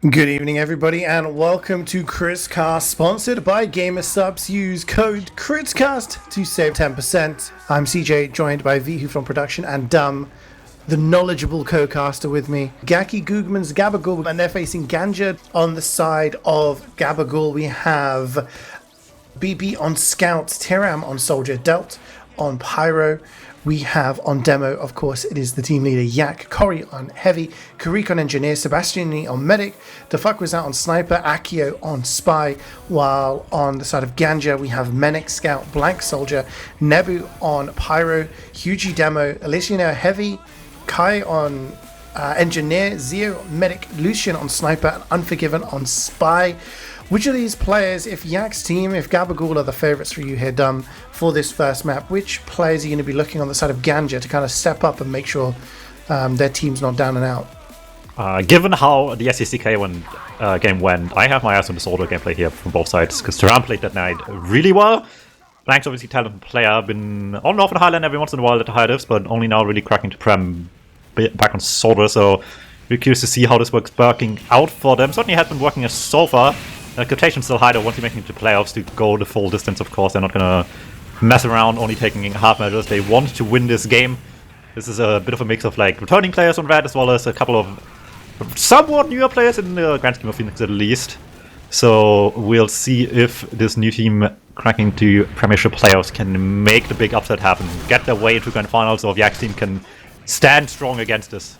Good evening, everybody, and welcome to KritzKast, sponsored by GamerSubs. Use code KritzKast to save 10%. I'm CeeJaey, joined by Wiethoofd from production, and DuMmTm, the knowledgeable co-caster with me. Gacky, Googmans, GABAGOOL, and they're facing GANJA. On the side of GABAGOOL, we have BB on Scout, Tiram on Soldier, Delt on Pyro. We have on demo, of course, it is the team leader Yak, Corey on Heavy, Karik on Engineer, Sebastiani on Medic, DeFuck was out on Sniper, Akio on Spy, while on the side of Ganja we have Menic, Scout, Blank Soldier, Nebu on Pyro, Hugie Demo, Elysian Heavy, Kai on Engineer, Zio, Medic, Lucian on Sniper, and Unforgiven on Spy. Which of these players, if Yak's team, if GABAGOOL are the favourites for you here, DuMmTm, for this first map, which players are you going to be looking on the side of Ganja to kind of step up and make sure their team's not down and out? Given how the SCK game went, I have my eyes on the solo gameplay here from both sides, because Tiram played that night really well. Blank's obviously talented player, been on and off in Highlander every once in a while at the high divs, but only now really cracking to Prem back on solo, so we're curious to see how this works working out for them. Certainly has been working so far. Expectations still high though, once you make it to playoffs to go the full distance, of course. They're not gonna mess around only taking half measures. They want to win this game. This is a bit of a mix of like returning players on that, as well as a couple of somewhat newer players in the grand scheme of things at least. So we'll see if this new team cracking to Premiership playoffs can make the big upset happen, get their way into grand finals, or if Yak's team can stand strong against this.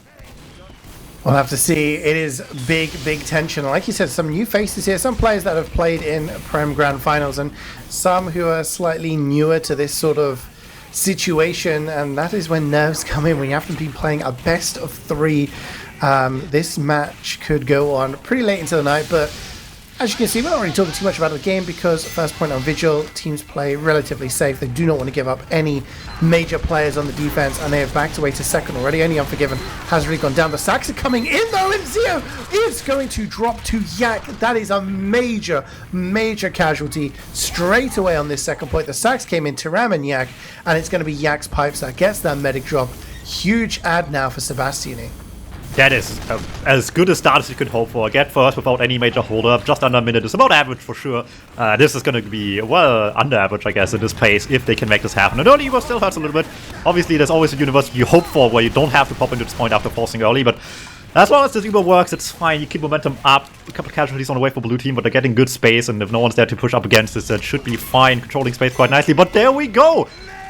We'll have to see. It is big tension. Like you said, some new faces here, some players that have played in Prem Grand Finals, and some who are slightly newer to this sort of situation, and that is when nerves come in, when you have to be playing a best of three. This match could go on pretty late into the night, but as you can see, we're not really talking too much about the game because first point on Vigil, teams play relatively safe. They do not want to give up any major players on the defense, and they have backed away to second already. Only Unforgiven has really gone down. The sacks are coming in though, and Zio is going to drop to Yak. That is a major casualty straight away on this second point. The sacks came in Tiram and Yak, and it's going to be Yak's pipes that gets that medic drop. Huge ad now for Sebastiani. That is as good a start as you could hope for. Get first without any major hold-up, just under a minute is about average for sure. This is going to be, well, under average, I guess, in this pace, if they can make this happen. And early Evo still hurts a little bit. Obviously, there's always a universe you hope for where you don't have to pop into this point after forcing early, but as long as this Evo works, it's fine. You keep momentum up. A couple of casualties on the way for blue team, but they're getting good space, and if no one's there to push up against this, that should be fine. Controlling space quite nicely, but there we go!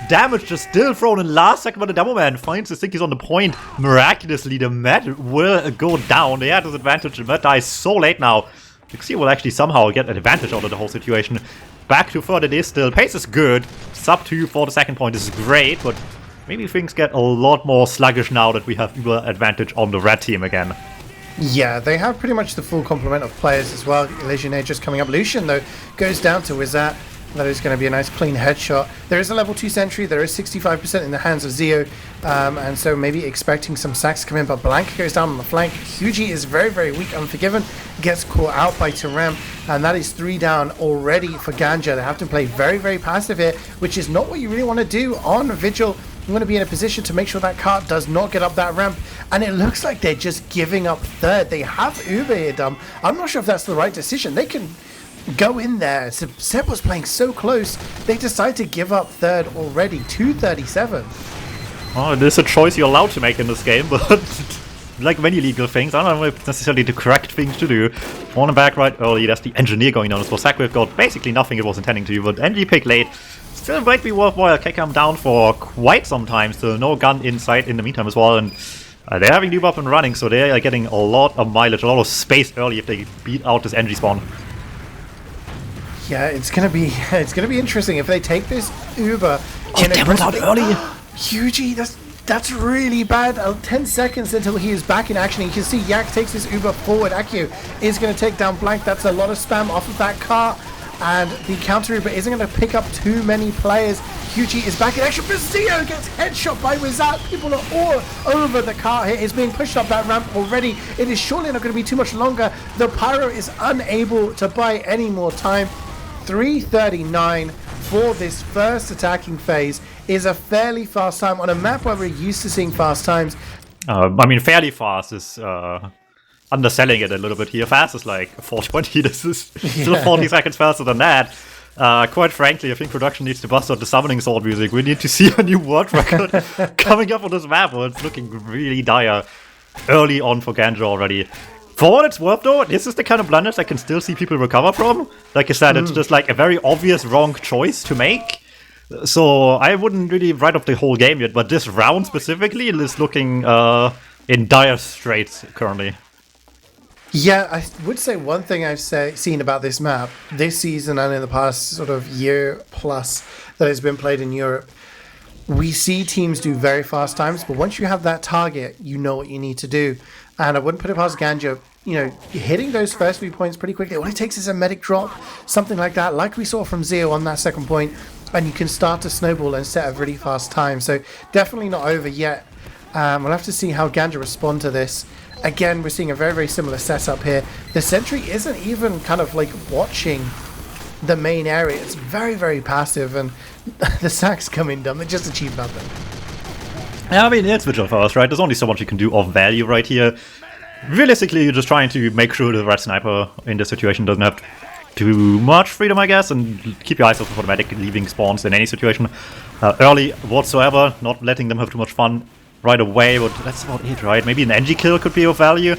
Damage just still thrown in last second, but the DuMmTm finds his thinkies on the point. Miraculously, the Met will go down. They had this advantage. The Met dies so late now. Xi will actually somehow get an advantage out of the whole situation. Back to third it is still. Pace is good. Sub 2 for the second point is great, but maybe things get a lot more sluggish now that we have Uber advantage on the red team again. Yeah, they have pretty much the full complement of players as well. Legionnaire just coming up. Lucian, though, goes down to Wizat. That is going to be a nice clean headshot. There is a level 2 sentry. There is 65% in the hands of Zio. And so maybe expecting some sacks to come in. But Blank goes down on the flank. Hugie is very weak. Unforgiven gets caught out by Tiram. And that is 3 down already for Ganja. They have to play very passive here, which is not what you really want to do on Vigil. You want to be in a position to make sure that cart does not get up that ramp. And it looks like they're just giving up third. They have Uber here, DuMmTm. I'm not sure if that's the right decision. They can go in there. Seb was playing so close. They decide to give up third already. 237. Oh, it is a choice you're allowed to make in this game, but like many legal things, I don't know if it's necessarily the correct thing to do. Falling back right early, that's the Engineer going down as well. Sackwave got basically nothing it was intending to, but NG pick late. Still might be worthwhile. KCam down for quite some time, so no gun in sight in the meantime as well, and they're having Noob up and running, so they are getting a lot of mileage, a lot of space early if they beat out this NG spawn. Yeah, it's gonna be interesting if they take this Uber in out early. Hugie, that's really bad. 10 seconds until he is back in action. You can see Yak takes his Uber forward. Akio is going to take down Blank. That's a lot of spam off of that car. And the counter Uber isn't going to pick up too many players. Hugie is back in action, but Zio gets headshot by Wizat. People are all over the car here. It's being pushed up that ramp already. It is surely not going to be too much longer. The Pyro is unable to buy any more time. 3:39 for this first attacking phase is a fairly fast time on a map where we're used to seeing fast times. I mean, fairly fast is underselling it a little bit here. Fast is like 420. This is still 40 seconds faster than that. Quite frankly, I think production needs to bust out the summoning sword music. We need to see a new world record coming up on this map, where it's looking really dire early on for GANJA already. For what it's worth, though, this is the kind of blunders I can still see people recover from. Like I said, it's just like a very obvious wrong choice to make. So I wouldn't really write off the whole game yet, but this round specifically is looking in dire straits currently. Yeah, I would say one thing I've seen about this map this season and in the past sort of year plus that has been played in Europe, we see teams do very fast times, but once you have that target, you know what you need to do. And I wouldn't put it past GANJA, hitting those first few points pretty quickly. All it takes is a medic drop, something like that, like we saw from Zeo on that second point, and you can start to snowball and set a really fast time. So definitely not over yet. We'll have to see how GANJA respond to this. Again, we're seeing a very, very similar setup here. The sentry isn't even kind of like watching the main area. It's very, very passive, and the sacks coming down. They just achieve nothing. Yeah, I mean, it's Vigil first, right? There's only so much you can do of value right here. Realistically, you're just trying to make sure the red sniper in this situation doesn't have too much freedom, I guess, and keep your eyes open for the medic leaving spawns in any situation. Early whatsoever, not letting them have too much fun right away, but that's about it, right? Maybe an NG kill could be of value,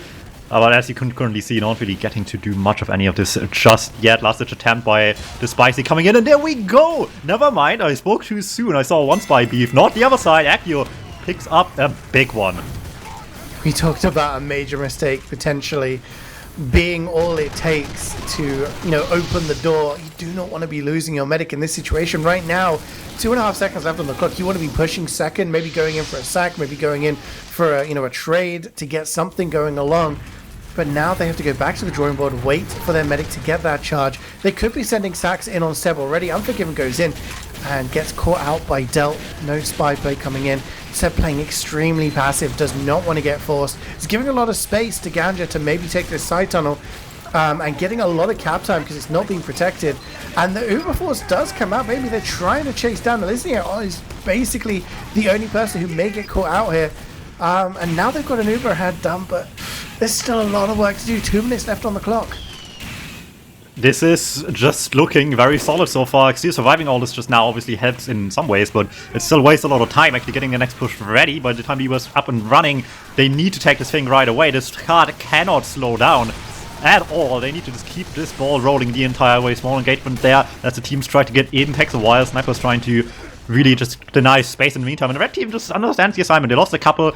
but as you can currently see, not really getting to do much of any of this just yet. Last ditch attempt by the Spicy coming in, and there we go! Never mind, I spoke too soon. I saw one spy beef, not the other side. Agro picks up a big one. We talked about a major mistake potentially being all it takes to, open the door. You do not want to be losing your medic in this situation right now. 2.5 seconds left on the clock. You want to be pushing second, maybe going in for a sack, maybe going in for a trade to get something going along. But now they have to go back to the drawing board, wait for their medic to get that charge. They could be sending sacks in on Seb already. Unforgiven goes in and gets caught out by Delt. No spy play coming in. Seb playing extremely passive, does not want to get forced. He's giving a lot of space to GANJA to maybe take this side tunnel and getting a lot of cap time because it's not being protected. And the Uber Force does come out. Maybe they're trying to chase down. Elysian is basically the only person who may get caught out here. And now they've got an Uber ahead done, but there's still a lot of work to do. 2 minutes left on the clock. This is just looking very solid so far. Still surviving all this just now obviously helps in some ways, but it still wastes a lot of time actually getting the next push ready. By the time he was up and running, they need to take this thing right away. This card cannot slow down at all. They need to just keep this ball rolling the entire way. Small engagement there as the teams try to get in. Takes a while. Sniper's trying to really just deny space in the meantime. And the red team just understands the assignment. They lost a couple.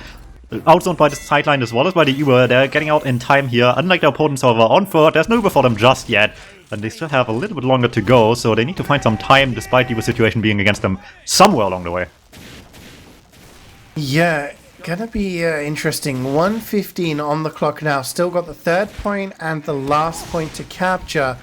Outzoned by the sideline as well as by the Uber. They're getting out in time here. Unlike their opponents over on third, there's no Uber for them just yet. And they still have a little bit longer to go, so they need to find some time despite the Uber situation being against them somewhere along the way. Yeah, gonna be interesting. 1:15 on the clock now. Still got the third point and the last point to capture.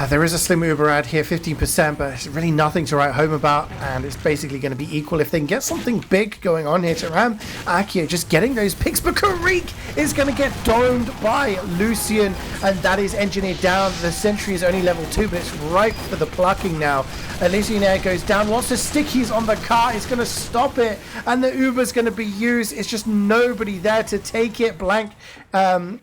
There is a slim Uber ad here, 15%, but it's really nothing to write home about, and it's basically going to be equal. If they can get something big going on here to Ram, Akio just getting those picks, but Karik is going to get domed by Lucian, and that is engineered down. The sentry is only level 2, but it's ripe for the plucking now. Elysian Air goes down, wants to stick his on the car, it's going to stop it, and the Uber's going to be used. It's just nobody there to take it. Blank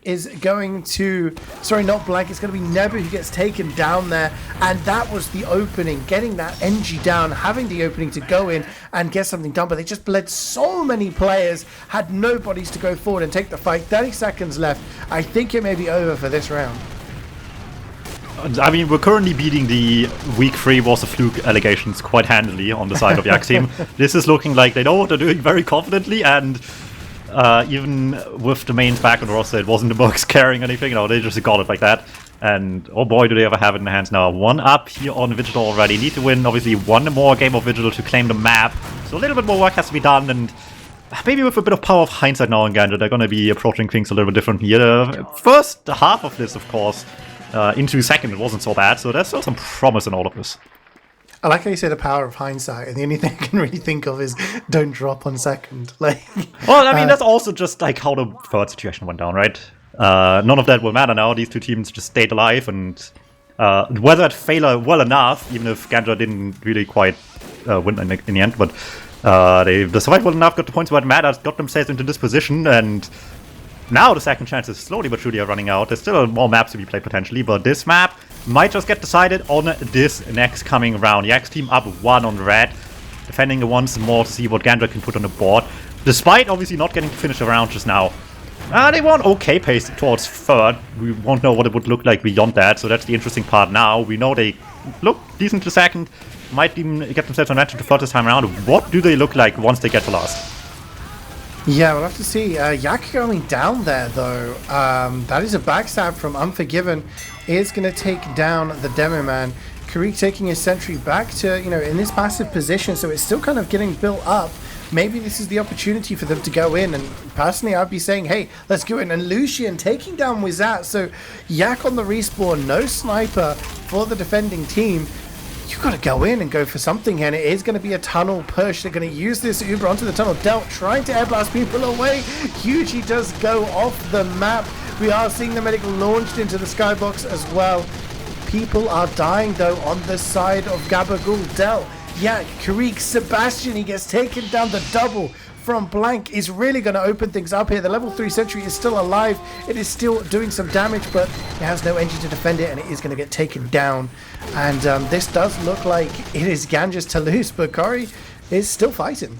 is going to, sorry, not Blank, it's going to be Nebu who gets taken down there, and that was the opening, getting that NG down, having the opening to go in and get something done, but they just bled so many players, had nobodies to go forward and take the fight. 30 seconds left. I think it may be over for this round. I mean, we're currently beating the week 3 was a fluke allegations quite handily on the side of Yak's team. This is looking like they know what they're doing very confidently, and even with the mains back on the roster, it wasn't the Bucks carrying anything, they just got it like that. And oh boy, do they ever have it in the hands now. 1 up here on Vigil already. Need to win, obviously, 1 more game of Vigil to claim the map. So a little bit more work has to be done, and maybe with a bit of power of hindsight now on GANJA, they're going to be approaching things a little bit different here. The first half of this, of course, into second, it wasn't so bad, so there's still some promise in all of this. I like how you say the power of hindsight, and the only thing I can really think of is don't drop on second. Well, I mean, that's also just like how the third situation went down, right? None of that will matter now. These two teams just stayed alive, and weathered failure well enough, even if GANJA didn't really quite win in the end. But they survived well enough, got the points where it matters, got themselves into this position, and Now the second chances slowly but surely are running out. There's still more maps to be played potentially, but this map might just get decided on this next coming round. Yak's team up 1 on red, defending once more to see what GANJA can put on the board. Despite obviously not getting to finish the round just now. They want okay pace towards third. We won't know what it would look like beyond that, so that's the interesting part now. We know they look decent to second, might even get themselves on match to third this time around. What do they look like once they get to last? Yeah, we'll have to see. Yak going down there, though. That is a backstab from Unforgiven. Is going to take down the Demo Man. Karik taking his sentry back to, in this passive position, so it's still kind of getting built up. Maybe this is the opportunity for them to go in, and personally I'd be saying, hey, let's go in. And Lucian taking down Wizat, so Yak on the respawn, no sniper for the defending team. You've got to go in and go for something, and it is going to be a tunnel push. They're going to use this Uber onto the tunnel. Delt trying to airblast people away. Hugie does go off the map. We are seeing the medic launched into the skybox as well. People are dying, though, on the side of GABAGOOL. Delt, Yak, Karik, Sebastian, he gets taken down. The double from Blank is really going to open things up here. The level 3 sentry is still alive. It is still doing some damage, but it has no engine to defend it, and it is going to get taken down. And this does look like it is GANJA's to lose, but Cory is still fighting.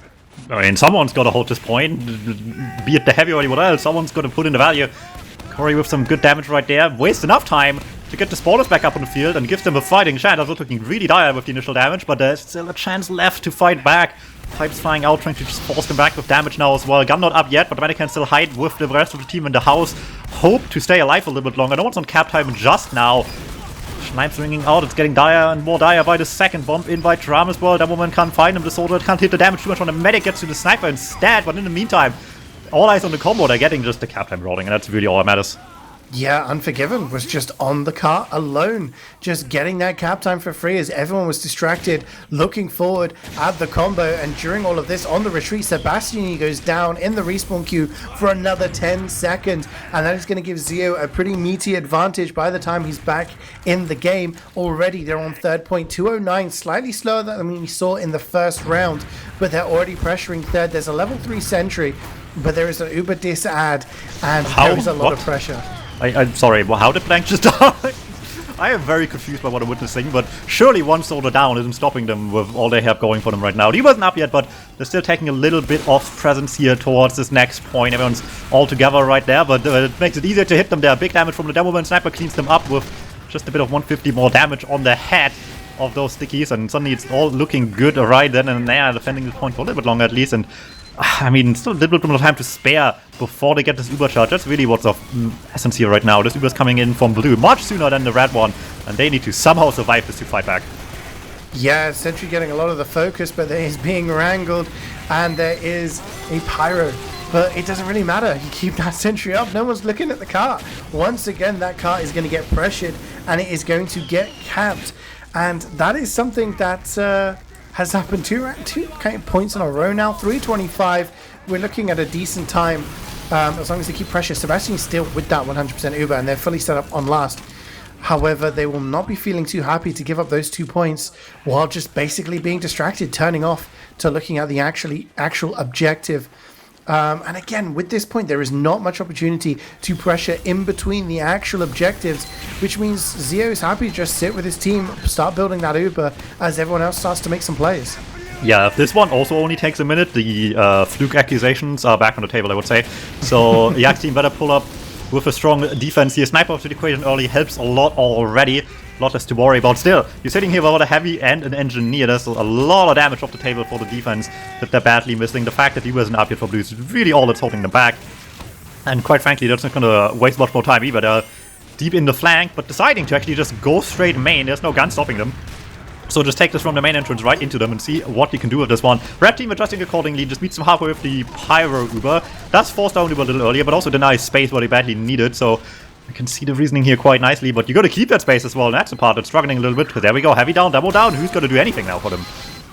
I mean, someone's got to hold this point, be it the heavy or anyone else. Someone's got to put in the value. Cory with some good damage right there. Waste enough time to get the spawners back up on the field and gives them a fighting chance. That's looking really dire with the initial damage, but there's still a chance left to fight back. Pipes flying out, trying to just force them back with damage now as well. Gun not up yet, but the medic can still hide with the rest of the team in the house. Hope to stay alive a little bit longer. No one's on cap time just now. Snipes ringing out, it's getting dire and more dire by the second. Bomb in by Drum as well. That woman can't find him. The soldier can't hit the damage too much on the medic, gets to the sniper instead, but in the meantime, all eyes on the combo. They're getting just the cap time rolling, and that's really all that matters. Yeah, Unforgiven was just on the cart alone, just getting that cap time for free as everyone was distracted, looking forward at the combo. And during all of this, on the retreat, Sebastian goes down in the respawn queue for another 10 seconds, and that is going to give Zeo a pretty meaty advantage by the time he's back in the game. Already they're on third point, 209, slightly slower than we saw in the first round, but they're already pressuring third. There's a level 3 sentry, but there is an Uber dis ad, and there is a lot of pressure. I'm sorry, well, how did Blank just die? I am very confused by what I'm witnessing, but surely one soldier down isn't stopping them with all they have going for them right now. He wasn't up yet, but they're still taking a little bit of presence here towards this next point. Everyone's all together right there, but it makes it easier to hit them there. Big damage from the Demoman. Sniper cleans them up with just a bit of 150 more damage on the head of those stickies, and suddenly it's all looking good right then and there, defending the point for a little bit longer at least. And I mean, still a little bit more time to spare before they get this Uber charge. That's really what's of essence here right now. This Uber's coming in from blue much sooner than the red one, and they need to somehow survive this to fight back. Yeah, Sentry getting a lot of the focus, but there is being wrangled, and there is a Pyro. But it doesn't really matter. You keep that Sentry up. No one's looking at the cart. Once again, that cart is going to get pressured, and it is going to get capped. And that is something that has happened two kind of points in a row now. 325. We're looking at a decent time as long as they keep pressure. Sebastian is still with that 100% Uber, and they're fully set up on last. However, they will not be feeling too happy to give up those 2 points while just basically being distracted, turning off to looking at the actual objective. And again, with this point, there is not much opportunity to pressure in between the actual objectives, which means Zeo is happy to just sit with his team, start building that Uber as everyone else starts to make some plays. Yeah, if this one also only takes a minute, the fluke accusations are back on the table, I would say. So Yak team better pull up with a strong defense here. Sniper of the equation early helps a lot already. A lot less to worry about. Still, you're sitting here without a heavy and an engineer. There's a lot of damage off the table for the defense that they're badly missing. The fact that he wasn't up yet for blue is really all that's holding them back. And quite frankly, that's not going to waste much more time either. They're deep in the flank, but deciding to actually just go straight main. There's no gun stopping them. So just take this from the main entrance right into them and see what you can do with this one. Red team adjusting accordingly, just meets them halfway with the Pyro Uber. That's forced down Uber a little earlier, but also denies space where they badly need it. So I can see the reasoning here quite nicely, but you got to keep that space as well. And that's the part that's struggling a little bit. Because there we go, heavy down, double down. Who's going to do anything now for them?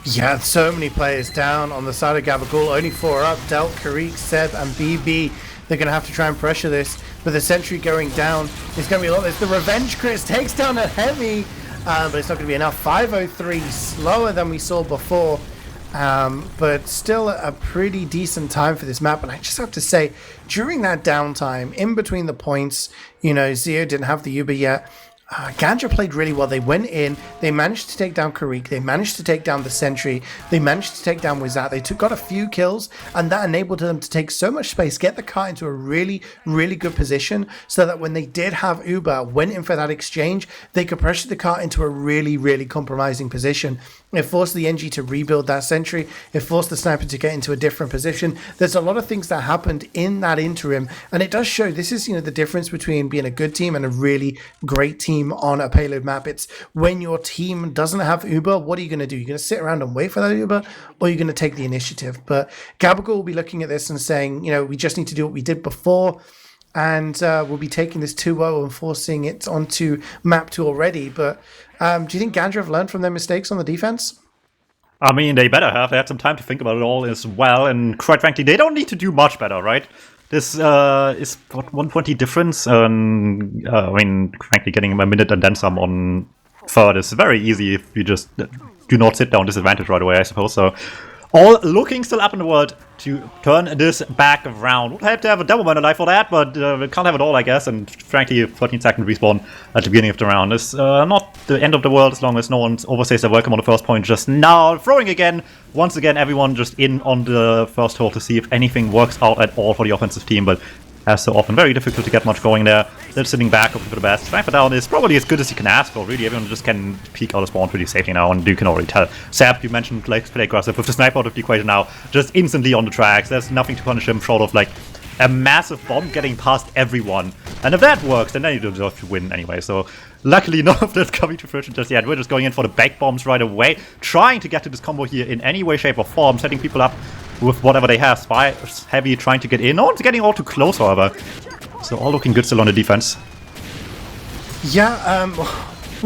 Yeah, so many players down on the side of Gabagool. Only 4 up. Delt, Karik, Seb, and BB. They're going to have to try and pressure this. But the sentry going down is going to be a lot. There's the revenge Chris takes down a heavy. But it's not going to be enough. 503, slower than we saw before. But still a pretty decent time for this map. And I just have to say, during that downtime, in between the points, you know, CeeJaey didn't have the Uber yet. GANJA played really well. They went in, they managed to take down Karik, they managed to take down the Sentry, they managed to take down Wiethoofd. They got a few kills, and that enabled them to take so much space, get the car into a really, really good position, so that when they did have Uber, went in for that exchange, they could pressure the car into a really, really compromising position. It forced the NG to rebuild that Sentry, it forced the Sniper to get into a different position. There's a lot of things that happened in that interim, and it does show this is, you know, the difference between being a good team and a really great team on a payload map. It's when your team doesn't have Uber, what are you going to do? You're going to sit around and wait for that Uber, or you're going to take the initiative. But GABAGOOL will be looking at this and saying, you know, we just need to do what we did before, and we'll be taking this 2-0 and forcing it onto map 2 already. But do you think GANJA have learned from their mistakes on the defense? I mean, they better have. They had some time to think about it all as well, and quite frankly, they don't need to do much better, right? This is what, 120 difference. I mean, frankly, getting a minute and then some on third is very easy if you just do not sit down disadvantage right away, I suppose. So, all looking still up in the world to turn this back around. Would have to have a DuMmTm alive for that, but we can't have it all, I guess. And frankly, 13-second respawn at the beginning of the round is not the end of the world as long as no one overstays their welcome on the first point just now. Throwing again. Once again, everyone just in on the first hole to see if anything works out at all for the offensive team, but as so often, very difficult to get much going there. They're sitting back, hoping for the best. Sniper down is probably as good as you can ask for, really. Everyone just can peek out of spawn pretty safely now, and you can already tell. Sap, you mentioned play aggressive with the sniper out of the equation now, just instantly on the tracks. There's nothing to punish him short of like a massive bomb getting past everyone. And if that works, then you deserve to win anyway. So luckily, none of that's coming to fruition just yet. We're just going in for the back bombs right away, trying to get to this combo here in any way, shape, or form, setting people up with whatever they have. Spy heavy trying to get in. No one's getting all too close, however. So all looking good still on the defense. Yeah,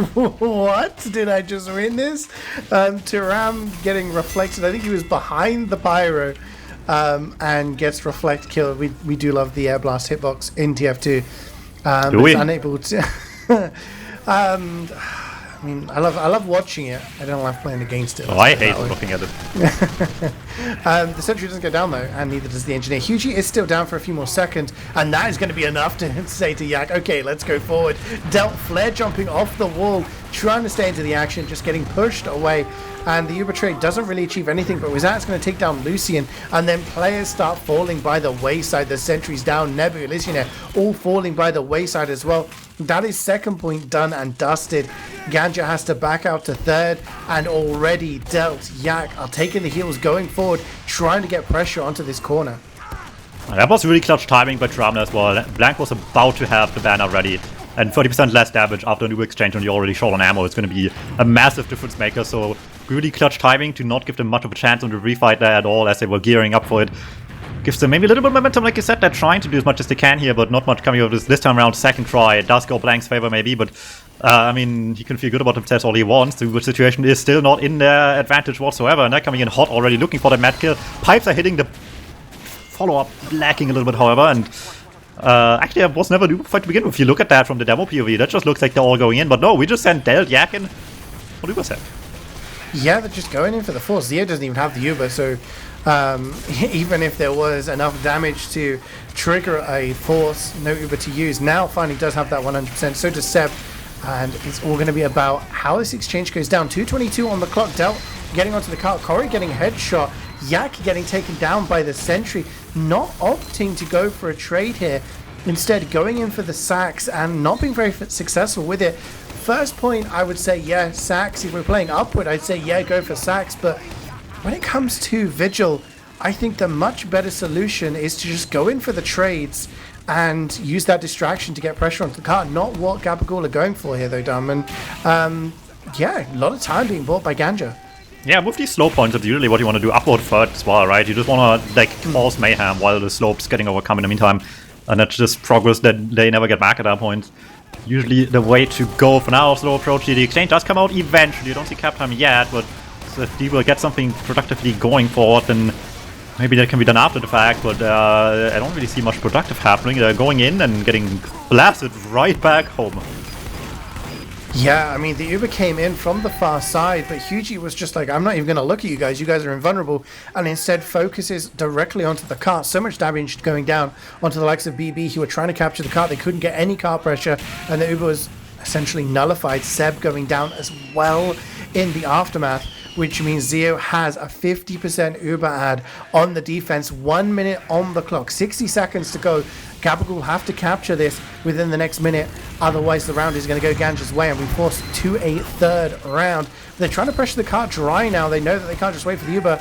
what? Did I just win this? Tiram getting reflected. I think he was behind the pyro and gets reflect killed. We do love the air blast hitbox in TF2. Do we? Unable to... I mean, I love watching it. I don't like playing against it. Oh, I hate looking at it. The sentry doesn't go down though, and neither does the engineer. Hugie is still down for a few more seconds, and that is going to be enough to say to Yak, okay, let's go forward. Dealt flare jumping off the wall, trying to stay into the action, just getting pushed away. And the Uber trade doesn't really achieve anything, but Wiethoofd's going to take down Lucian, and then players start falling by the wayside. The sentry's down, Nebu, Lucian all falling by the wayside as well. That is second point done and dusted. GANJA has to back out to third, and already Dealt, Yak are taking the heels going forward, trying to get pressure onto this corner. That was really clutch timing by Tram as well. Blank was about to have the banner ready, and 30% less damage after a new exchange on the already short on ammo is going to be a massive difference maker. So really clutch timing to not give them much of a chance on the refight there at all, as they were gearing up for it. Gives them maybe a little bit of momentum, like you said. They're trying to do as much as they can here, but not much coming of this time around. Second try, it does go Blank's favor maybe, but I mean, he can feel good about himself all he wants. The situation is still not in their advantage whatsoever, and they're coming in hot already, looking for the mad kill. Pipes are hitting, the follow-up lacking a little bit, however, and actually, it was never a fight to begin with. If you look at that from the demo POV, that just looks like they're all going in, but no, we just sent Del, Yak, and what Uber said. Yeah, they're just going in for the force. Zia doesn't even have the Uber, so even if there was enough damage to trigger a force, no Uber to use. Now finally does have that 100%, so does Seb, and it's all going to be about how this exchange goes down. 2:22 on the clock, Del getting onto the car, Corey getting headshot, Yak getting taken down by the sentry, not opting to go for a trade here, instead going in for the sacks and not being very successful with it. First point, I would say, yeah, sacks. If we're playing upward, I'd say, yeah, go for sacks. But when it comes to Vigil, I think the much better solution is to just go in for the trades and use that distraction to get pressure onto the car. Not what GABAGOOL are going for here, though, Dum. And yeah, a lot of time being bought by GANJA. Yeah, with these slope points, it's usually what you want to do upward third as well, right? You just want to like cause mayhem while the slope's getting overcome in the meantime. And that's just progress that they never get back at that point. Usually the way to go for now. Slow approach. The exchange does come out eventually. You don't see cap time yet, but if they will get something productively going forward, then maybe that can be done after the fact. But I don't really see much productive happening. They're going in and getting blasted right back home. Yeah, I mean, the Uber came in from the far side, but Hugie was just like, I'm not even going to look at you guys. You guys are invulnerable. And instead focuses directly onto the cart. So much damage going down onto the likes of BB, who were trying to capture the cart. They couldn't get any cart pressure, and the Uber was essentially nullified. Seb going down as well in the aftermath, which means Zeo has a 50% Uber ad on the defense. 1 minute on the clock, 60 seconds to go. GABAGOOL will have to capture this within the next minute, otherwise the round is going to go Ganja's way, and we force to a third round. They're trying to pressure the cart dry now. They know that they can't just wait for the Uber.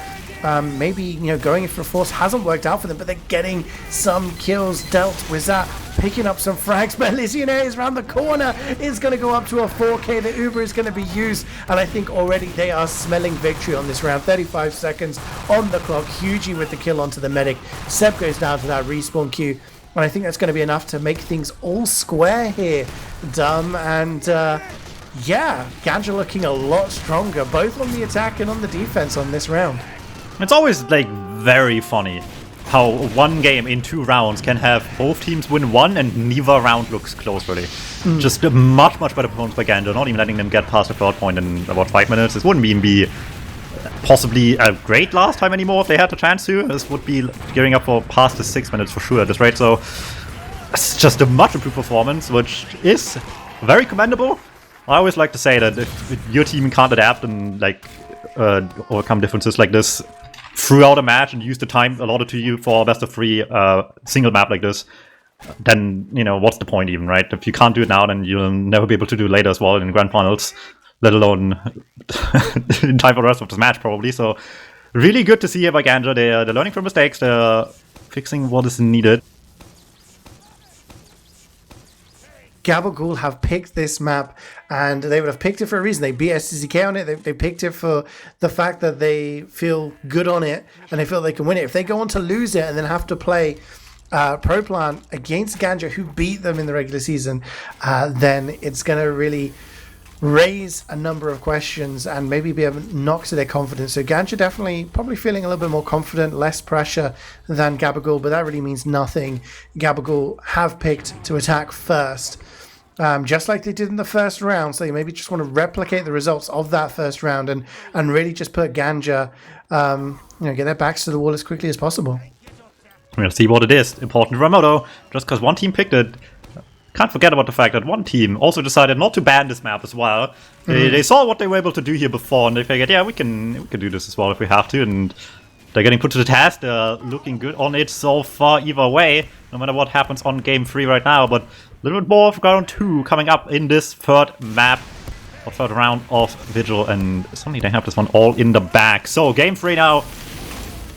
Maybe, going in for a force hasn't worked out for them, but they're getting some kills dealt with that. Picking up some frags, but Lissione is around the corner. It's going to go up to a 4K. The Uber is going to be used, and I think already they are smelling victory on this round. 35 seconds on the clock. Hugie with the kill onto the medic. Seb goes down to that respawn queue, and I think that's going to be enough to make things all square here, Dum. And yeah, GANJA looking a lot stronger, both on the attack and on the defense on this round. It's always very funny how one game in 2 rounds can have both teams win one and neither round looks close, really. Just a much better performance by GANJA, not even letting them get past the third point in about 5 minutes. This wouldn't even be possibly a great last time anymore if they had the chance to. This would be gearing up for past the 6 minutes for sure at this rate, so it's just a much improved performance, which is very commendable. I always like to say that if your team can't adapt and overcome differences like this throughout a match and use the time allotted to you for a best of 3 single map like this, then what's the point even, right? If you can't do it now, then you'll never be able to do it later as well in grand finals, let alone in time for the rest of this match probably. So really good to see here by GANJA. They're learning from mistakes, they're fixing what is needed. GABAGOOL have picked this map, and they would have picked it for a reason. They beat STZK on it. They picked it for the fact that they feel good on it and they feel they can win it. If they go on to lose it and then have to play ProPlan against GANJA, who beat them in the regular season, then it's going to really raise a number of questions and maybe be a knock to their confidence. So GANJA definitely probably feeling a little bit more confident, less pressure than GABAGOOL, but that really means nothing. GABAGOOL have picked to attack first, just like they did in the first round. So you maybe just want to replicate the results of that first round and really just put GANJA, get their backs to the wall as quickly as possible. We'll see what it is. Important to remember though, just because one team picked it, can't forget about the fact that one team also decided not to ban this map as well. They saw what they were able to do here before, and they figured, yeah, we can do this as well if we have to, and they're getting put to the task. They're looking good on it so far either way, no matter what happens on game 3 right now. But a little bit more of round 2 coming up in this third map, or third round of Vigil, and suddenly they have this one all in the bag. So game 3 now,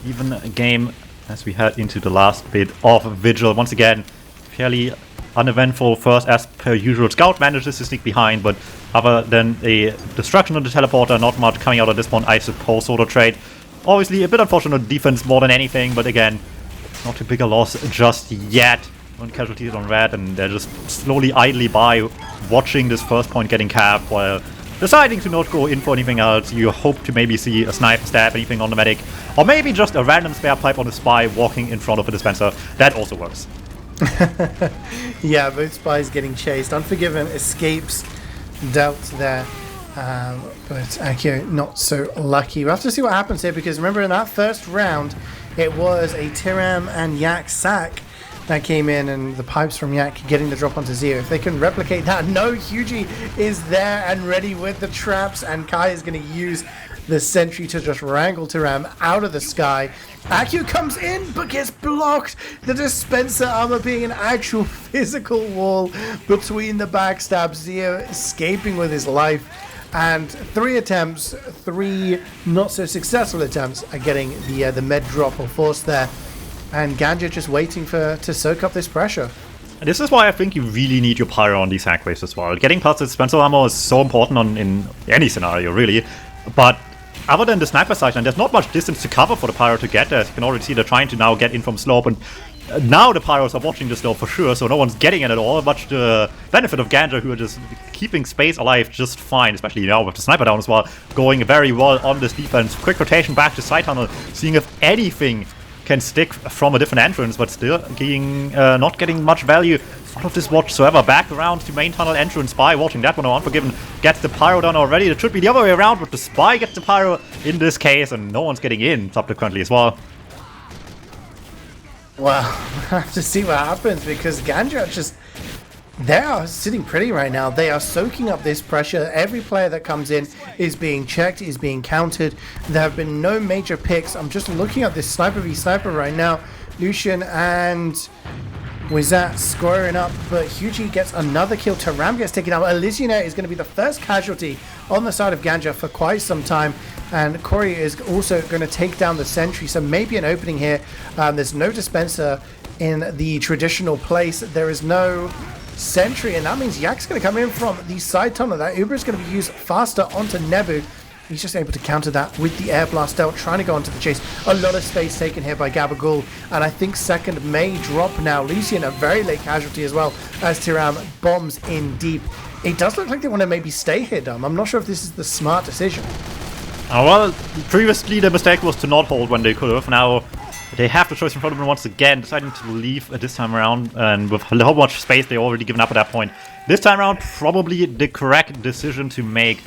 even a game as we head into the last bit of Vigil. Once again, fairly uneventful first as per usual. Scout manages to sneak behind, but other than a destruction of the teleporter, not much coming out of this one, I suppose. Sort of trade. Obviously a bit unfortunate defense more than anything, but again, not too big a loss just yet. One casualties on red, and they're just slowly idly by watching this first point getting capped while deciding to not go in for anything else. You hope to maybe see a snipe, stab, anything on the medic, or maybe just a random spare pipe on a spy walking in front of a dispenser. That also works. Yeah, both spies getting chased. Unforgiven escapes dealt there, but Akio not so lucky. We'll have to see what happens here, because remember in that first round it was a Tiram and Yak sack that came in, and the pipes from Yak getting the drop onto Zeo. If they can replicate that, no, Hugie is there and ready with the traps, and Kai is going to use the sentry to just wrangle Tiram out of the sky. Akio comes in but gets blocked. The dispenser armor being an actual physical wall between the backstabs. Zeo escaping with his life, and 3 attempts, 3 not so successful attempts at getting the med drop or force there, and GANJA just waiting to soak up this pressure. And this is why I think you really need your pyro on these hack waves as well. Getting past the dispenser armor is so important in any scenario really, but other than the sniper sideline, there's not much distance to cover for the pyro to get there. As you can already see, they're trying to now get in from slope, and now the pyros are watching the slope for sure, so no one's getting it at all. Much the benefit of GANJA, who are just keeping space alive just fine, especially now with the sniper down as well, going very well on this defense. Quick rotation back to side tunnel, seeing if anything can stick from a different entrance, but still not getting much value out of this whatsoever. Back around to main tunnel entrance. Spy watching that one. Unforgiven gets the pyro done already. It should be the other way around, but the Spy gets the pyro in this case, and no one's getting in subsequently as well. Well, we'll have to see what happens, because GANJA just... They are sitting pretty right now. They are soaking up this pressure. Every player that comes in is being checked, is being counted. There have been no major picks. I'm just looking at this sniper v sniper right now. Lucian and Wizat scoring up, but Hugie gets another kill. Taram gets taken out. Elysianer is going to be the first casualty on the side of GANJA for quite some time. And Corey is also going to take down the sentry. So maybe an opening here. There's no dispenser in the traditional place. There is no sentry, and that means Yak's going to come in from the side tunnel. That Uber is going to be used faster onto Nebu. He's just able to counter that with the air blast out, trying to go onto the chase. A lot of space taken here by GABAGOOL, and I think second may drop now. Lucian, a very late casualty as well, as Tiram bombs in deep. It does look like they want to maybe stay here, Dom. I'm not sure if this is the smart decision. Well, previously the mistake was to not hold when they could have. Now they have the choice in front of them once again, deciding to leave this time around, and with how much space they already given up at that point. This time around, probably the correct decision to make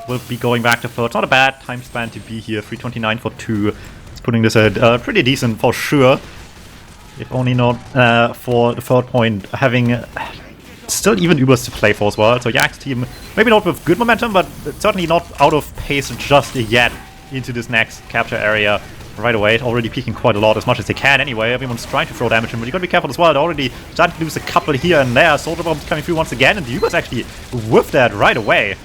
will be going back to third. Not a bad time span to be here, 3:29 for 2. It's putting this at pretty decent for sure. If only not for the third point, having still even Ubers to play for as well. So Yak's team, maybe not with good momentum, but certainly not out of pace just yet into this next capture area. Right away, already peeking quite a lot, as much as they can anyway. Everyone's trying to throw damage in, but you gotta be careful as well. They're already starting to lose a couple here and there. Soldier bombs coming through once again, and the Ubers actually whiffed that right away.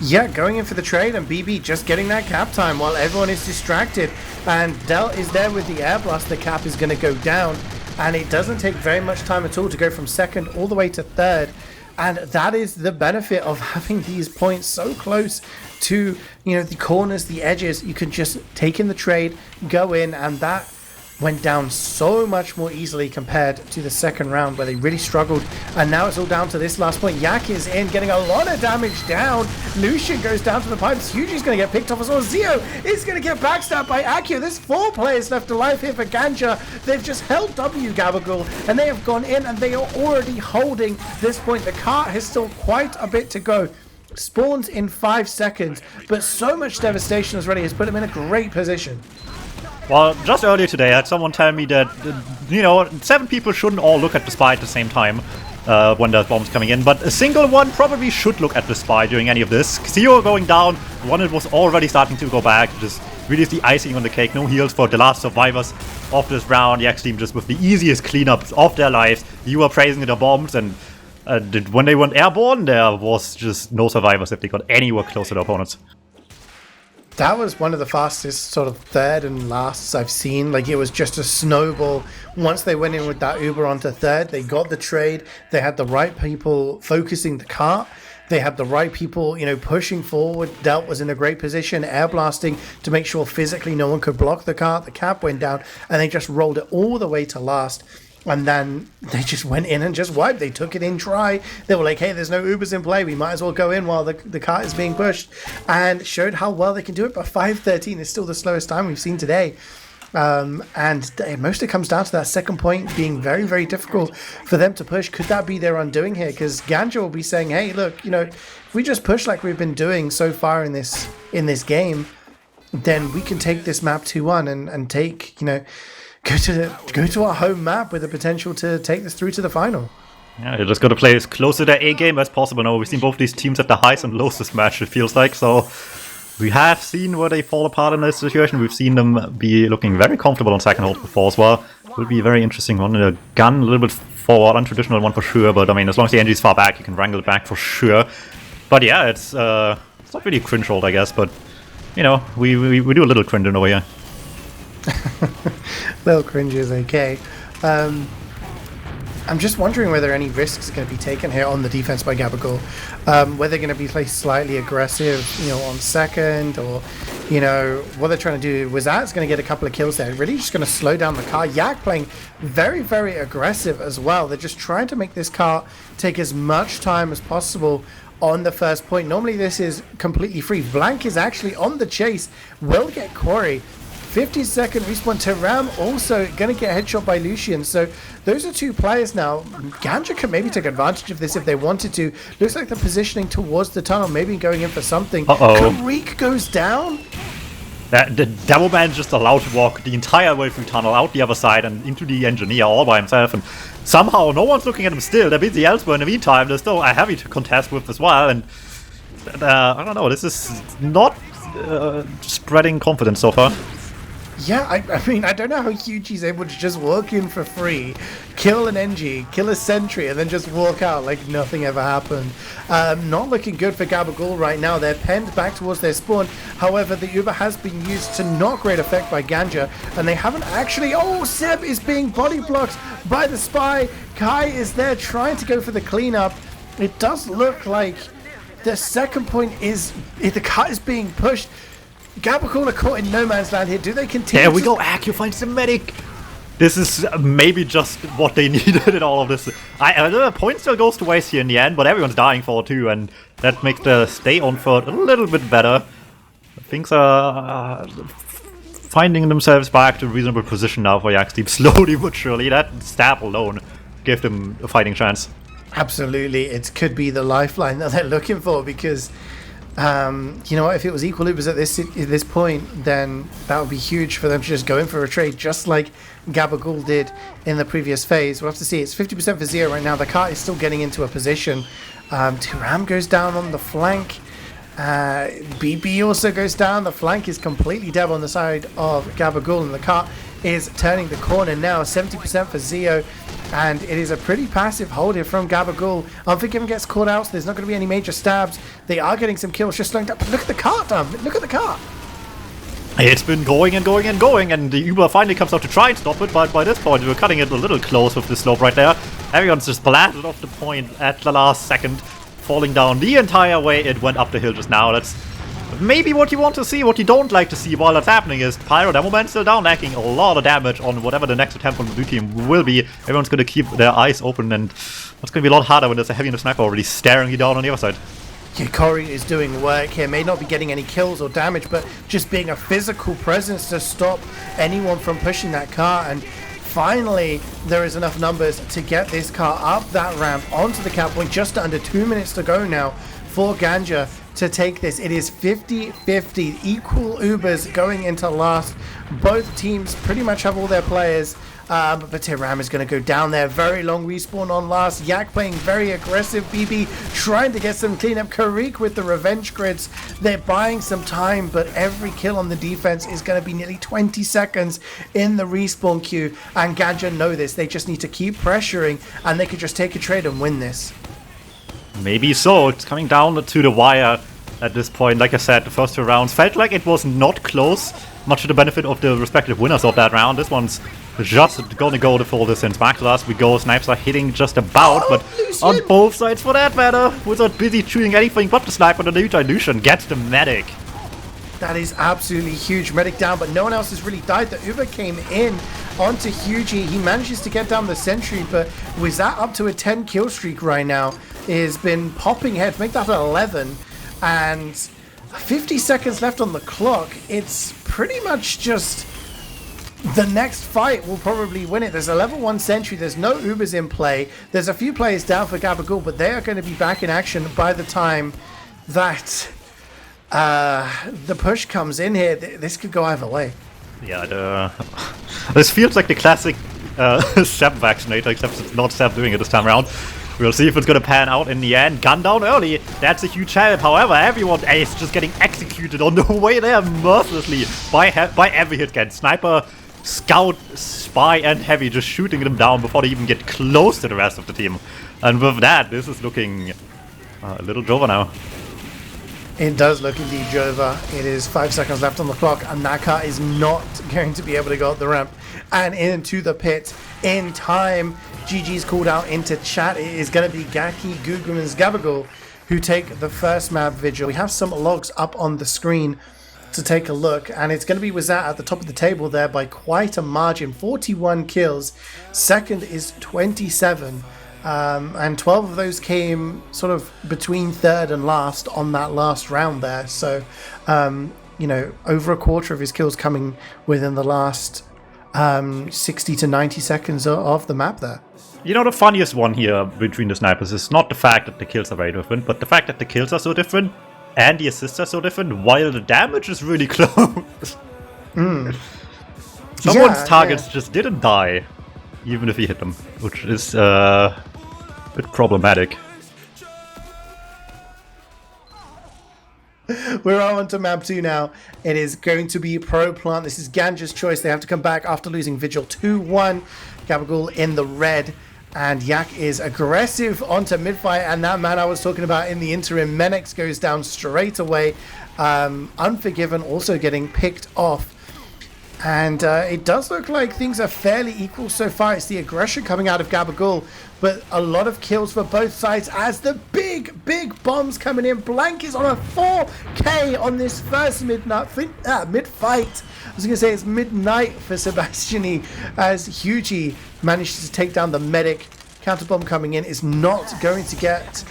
Yeah, going in for the trade, and BB just getting that cap time while everyone is distracted. And Del is there with the air blast. The cap is going to go down, and it doesn't take very much time at all to go from second all the way to third. And that is the benefit of having these points so close to, you know, the corners, the edges. You can just take in the trade, go in, and that went down so much more easily compared to the second round where they really struggled. And now it's all down to this last point. Yak is in, getting a lot of damage down. Lucian goes down to the pipes. Hugi's going to get picked off as well. Zio is going to get backstabbed by Akio. There's 4 players left alive here for GANJA. They've just held W GABAGOOL, and they have gone in, and they are already holding this point. The cart has still quite a bit to go. Spawns in 5 seconds, but so much devastation already has put him in a great position. Well, just earlier today I had someone tell me that, you know, 7 people shouldn't all look at the Spy at the same time when there's bombs coming in, but a single one probably should look at the Spy during any of this. Zero going down, one it was already starting to go back, just really is the icing on the cake. No heals for the last survivors of this round. The X team just with the easiest cleanups of their lives. You were praising the bombs, and when they went airborne, there was just no survivors if they got anywhere close to the opponents. That was one of the fastest sort of third and lasts I've seen. Like, it was just a snowball. Once they went in with that Uber onto third, they got the trade. They had the right people focusing the cart. They had the right people, you know, pushing forward. Delt was in a great position, air blasting to make sure physically no one could block the cart. The cap went down, and they just rolled it all the way to last. And then they just went in and just wiped. They took it in dry. They were like, hey, there's no Ubers in play. We might as well go in while the cart is being pushed. And showed how well they can do it. But 5:13 is still the slowest time we've seen today. And it mostly comes down to that second point being very, very difficult for them to push. Could that be their undoing here? Because GANJA will be saying, hey, look, you know, if we just push like we've been doing so far in this game, then we can take this map 2-1 and take, you know, go to our home map with the potential to take this through to the final. Yeah, you just got to play as close to their A game as possible. Now we've seen both these teams at the highs and lows this match, it feels like. So we have seen where they fall apart in this situation. We've seen them be looking very comfortable on second hold before as well. It will be a very interesting one. A gun a little bit forward, untraditional one for sure. But I mean, as long as the energy is far back, you can wrangle it back for sure. But yeah, it's not really cringe hold, I guess. But you know, we do a little cringe in a way. Yeah. Little cringe is okay. I'm just wondering whether any risks are going to be taken here on the defense by GABAGOOL. Whether they're going to be played slightly aggressive, you know, on second, or, you know, what they're trying to do. Wizat's going to get a couple of kills there. Really just going to slow down the car. Yak playing very, very aggressive as well. They're just trying to make this car take as much time as possible on the first point. Normally this is completely free. Blank is actually on the chase. Will get Corey. 50-second respawn. TF2 also going to get headshot by Lucian. So those are two players now. GANJA can maybe take advantage of this if they wanted to. Looks like they're positioning towards the tunnel, maybe going in for something. KritzKast goes down. The DuMmTm just allowed to walk the entire way through tunnel, out the other side, and into the engineer all by himself. And somehow no one's looking at him still. They're busy elsewhere in the meantime. There's still a heavy to contest with as well. And I don't know, this is not spreading confidence so far. Yeah, I mean, I don't know how huge he's able to just walk in for free, kill an NG, kill a sentry, and then just walk out like nothing ever happened. Not looking good for GABAGOOL right now. They're penned back towards their spawn. However, the Uber has been used to not great effect by GANJA, and they haven't actually... Oh, Seb is being body blocked by the spy. Kai is there trying to go for the cleanup. It does look like the second point is... The car is being pushed. GABAGOOL are caught in no man's land here. Do they continue? There we go. Agro finds the medic. This is maybe just what they needed in all of this. The point still goes to waste here in the end, but everyone's dying for it too, and that makes the stay on foot a little bit better. Things are finding themselves back to a reasonable position now for Yak's team. Slowly but surely. That stab alone gave them a fighting chance. Absolutely. It could be the lifeline that they're looking for, because... you know what, if it was equal Ubers at this point, then that would be huge for them to just go in for a trade, just like GABAGOOL did in the previous phase. We'll have to see. It's 50% for Zeo right now. The car is still getting into a position. TF2 goes down on the flank. BB also goes down. The flank is completely dead on the side of GABAGOOL, and the car is turning the corner now. 70% for Zeo, and it is a pretty passive hold here from GABAGOOL. Unforgiven gets caught out, so there's not going to be any major stabs. They are getting some kills, just slowing down. But look at the car, Dom. Look at the car. It's been going and going and going, and the Uber finally comes out to try and stop it, but by this point we're cutting it a little close with the slope right there. Everyone's just blasted off the point at the last second, falling down the entire way it went up the hill just now. That's maybe what you want to see. What you don't like to see while that's happening is Pyro DuMmTm still down, lacking a lot of damage on whatever the next attempt on the blue team will be. Everyone's going to keep their eyes open, and it's going to be a lot harder when there's a heavy enough sniper already staring you down on the other side. Yeah, Corey is doing work here. May not be getting any kills or damage, but just being a physical presence to stop anyone from pushing that car. And finally, there is enough numbers to get this car up that ramp onto the cap point. Just under 2 minutes to go now for GANJA to take this. It is 50-50, equal Ubers going into last. Both teams pretty much have all their players, but TF2 is going to go down there. Very long respawn on last. Yak playing very aggressive. BB trying to get some cleanup. KritzKast with the revenge grids. They're buying some time, but every kill on the defense is going to be nearly 20 seconds in the respawn queue, and GANJA know this. They just need to keep pressuring, and they could just take a trade and win this. Maybe so. It's coming down to the wire at this point. Like I said, the first two rounds felt like it was not close, much to the benefit of the respective winners of that round. This one's just gonna go the full distance. Back to us we go. Snipes are hitting just about, but Lucian on both sides for that matter. Wizard busy shooting anything but the sniper. The Lucian gets the medic. That is absolutely huge. Medic down, but no one else has really died. The Uber came in onto CeeJaey. He manages to get down the sentry, but was that up to a 10 kill streak right now? Has been popping heads, make that 11, and 50 seconds left on the clock. It's pretty much just the next fight will probably win it. There's a level 1 sentry, there's no Ubers in play, there's a few players down for GABAGOOL, but they are going to be back in action by the time that the push comes in here. This could go either way. Yeah, this feels like the classic Seb vaccinator, except it's not Seb doing it this time around. We'll see if it's gonna pan out in the end. Gun down early, that's a huge help. However, everyone is just getting executed on the way there mercilessly by every hit can. Sniper, Scout, Spy, and Heavy just shooting them down before they even get close to the rest of the team. And with that, this is looking a little Jova now. It does look indeed Jova. It is 5 seconds left on the clock, and that car is not going to be able to go up the ramp and into the pit in time. GG's called out into chat. It is going to be Gacky, Googmans, GABAGOOL who take the first map vigil. We have some logs up on the screen to take a look, and it's going to be Wiethoofd at the top of the table there by quite a margin. 41 kills. Second is 27. And 12 of those came sort of between third and last on that last round there. So over a quarter of his kills coming within the last 60 to 90 seconds of the map there. The funniest one here between the snipers is not the fact that the kills are very different, but the fact that the kills are so different and the assists are so different, while the damage is really close. Someone's targets just didn't die, even if he hit them, which is a bit problematic. We're on to map 2 now. It is going to be Pro Plant. This is GANJA's choice. They have to come back after losing Vigil 2-1. GABAGOOL in the red. And Yak is aggressive onto mid-fight. And that man I was talking about in the interim, Menix, goes down straight away. Unforgiven also getting picked off. And it does look like things are fairly equal so far. It's the aggression coming out of GABAGOOL, but a lot of kills for both sides as the big bombs coming in. Blank is on a 4K on this first mid-fight. I was going to say it's midnight for Sebastiani as CeeJaey manages to take down the medic. Counterbomb coming in is not going to get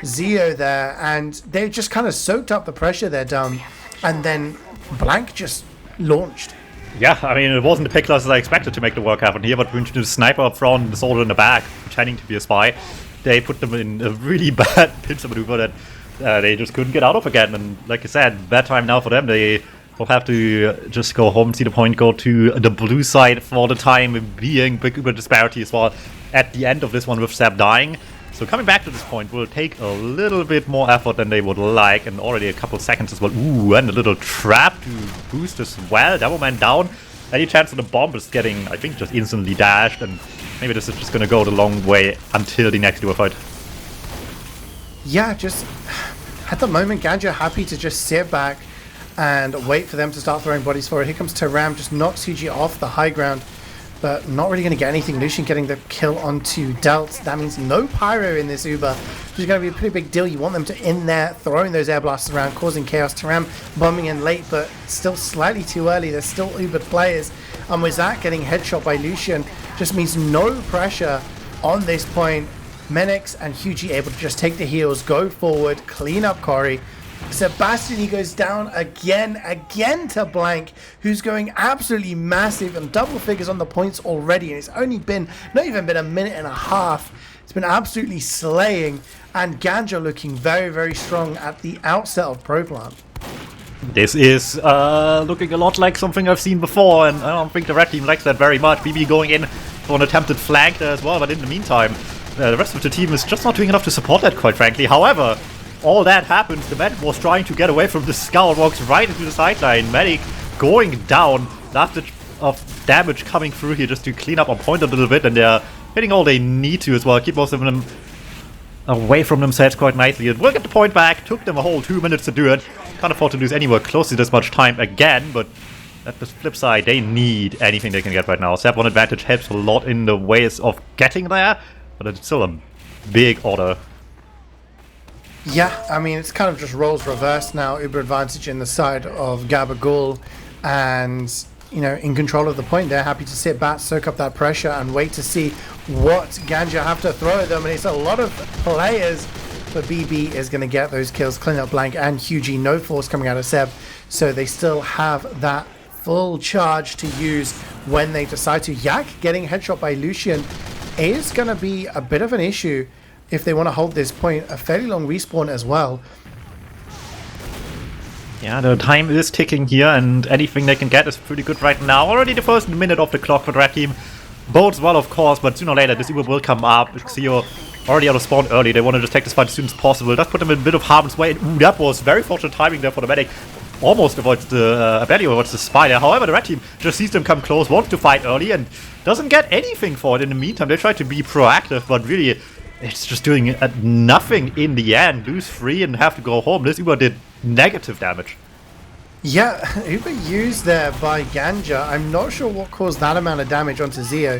Zeo there, and they just kind of soaked up the pressure there, Dum, and then Blank just launched. Yeah, I mean, it wasn't the pick class as I expected to make the work happen here, but when the sniper up front and the soldier in the back, pretending to be a spy, they put them in a really bad pincer maneuver that they just couldn't get out of again. And like I said, bad time now for them. They will have to just go home, see the point, go to the blue side for the time being. Big uber disparity as well at the end of this one with Seb dying. So coming back to this point will take a little bit more effort than they would like, and already a couple seconds as well. Ooh, and a little trap to boost as well. Devilman down. Any chance of the bomb is getting, I think, just instantly dashed, and maybe this is just going to go the long way until the next duo fight. Yeah, just at the moment, GANJA happy to just sit back and wait for them to start throwing bodies forward. Here comes Taram, just knocks CeeJaey off the high ground, but not really going to get anything. Lucian getting the kill onto Delt. That means no pyro in this Uber, which is going to be a pretty big deal. You want them to in there, throwing those air blasters around, causing chaos. Taram bombing in late, but still slightly too early. There's still Uber players. And with that getting headshot by Lucian, just means no pressure on this point. Menix and CeeJaey able to just take the heals, go forward, clean up Corey. Sebastian, he goes down again to Blank, who's going absolutely massive and double figures on the points already. And it's only been, not even been a minute and a half. It's been absolutely slaying. And GANJA looking very strong at the outset of Pro Plant. This is looking a lot like something I've seen before, and I don't think the red team likes that very much. BB going in for an attempted flank there as well, but in the meantime, the rest of the team is just not doing enough to support that, quite frankly. However, all that happens, the medic was trying to get away from the scout, walks right into the sideline. Medic going down, lots of damage coming through here just to clean up on point a little bit, and they're hitting all they need to as well. Keep most of them away from themselves quite nicely. It will get the point back, took them a whole 2 minutes to do it. Can't afford to lose anywhere close to this much time again, but at the flip side, they need anything they can get right now. Seb 1 advantage helps a lot in the ways of getting there, but it's still a big order. Yeah, I mean, it's kind of just roles reversed now. Uber advantage in the side of GABAGOOL, and, in control of the point. They're happy to sit back, soak up that pressure, and wait to see what GANJA have to throw at them. And it's a lot of players, but BB is going to get those kills, clean up Blank and CeeJaey. No force coming out of Seb, so they still have that full charge to use when they decide to. Yak getting headshot by Lucian is going to be a bit of an issue if they want to hold this point. A fairly long respawn as well. Yeah, the time is ticking here, and anything they can get is pretty good right now. Already the first minute of the clock for the red team. Bodes well, of course, but sooner or later this Uber will come up. Xio already out of spawn early. They want to just take this fight as soon as possible. That put them in a bit of harm's way. Ooh, that was very fortunate timing there for the medic. Almost avoids the barely avoids the spider. However, the red team just sees them come close, wants to fight early, and doesn't get anything for it in the meantime. They try to be proactive, but really it's just doing nothing in the end. Lose 3 and have to go home. This Uber did negative damage. Yeah, Uber used there by GANJA. I'm not sure what caused that amount of damage onto Zeo,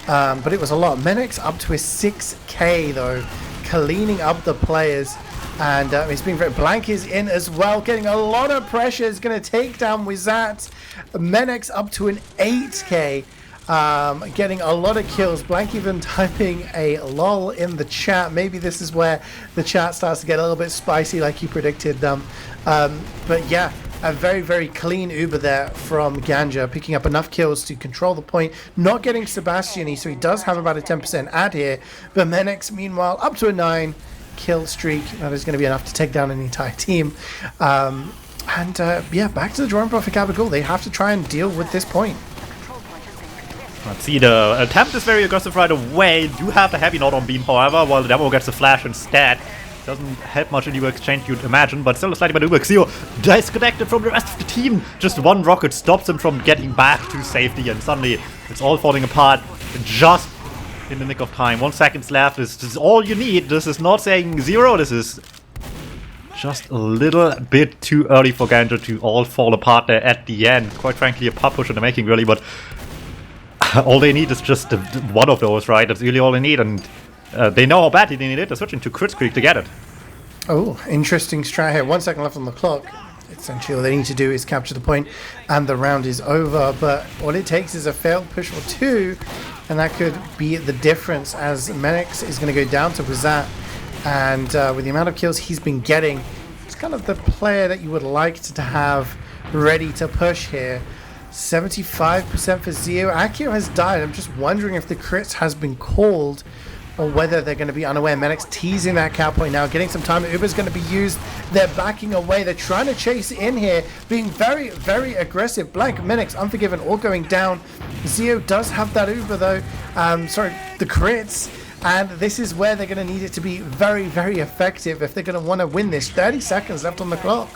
but it was a lot. Menix up to a 6k though, cleaning up the players, and he's being very Blank is in as well, getting a lot of pressure. Is going to take down Wizat. Menix up to an 8k. Getting a lot of kills. Blank even typing a lol in the chat. Maybe this is where the chat starts to get a little bit spicy like you predicted them. But yeah, a very, very clean Uber there from GANJA, picking up enough kills to control the point, not getting Sebastian, so he does have about a 10% ad here, but Menex, meanwhile, up to a 9 kill streak. That is going to be enough to take down an entire team. Yeah, back to the drawing board for GABAGOOL. They have to try and deal with this point. Let's see, the attempt is very aggressive right away. Do have the heavy node on beam, however, while the demo gets the flash instead. Doesn't help much in the exchange, you'd imagine, but still a slightly better Uber. Xeo disconnected from the rest of the team. Just one rocket stops him from getting back to safety, and suddenly it's all falling apart just in the nick of time. 1 second left. This is all you need. This is not saying 0. This is just a little bit too early for GANJA to all fall apart there at the end. Quite frankly, a pop push in the making, really, but all they need is just one of those, right? That's really all they need, and they know how badly they need it. They're switching to KritzKast to get it. Oh, interesting strat here. 1 second left on the clock. Essentially, all they need to do is capture the point, and the round is over. But all it takes is a failed push or 2, and that could be the difference, as Menex is going to go down to Wiethoofd. And with the amount of kills he's been getting, it's kind of the player that you would like to have ready to push here. 75% for Zeo. Akio has died. I'm just wondering if the crits has been called or whether they're going to be unaware. Menex teasing that cow point now, getting some time. Uber's going to be used. They're backing away. They're trying to chase in here, being very, very aggressive. Blank, Menex, Unforgiven, all going down. Zeo does have that Uber though. The crits. And this is where they're going to need it to be very, very effective if they're going to want to win this. 30 seconds left on the clock.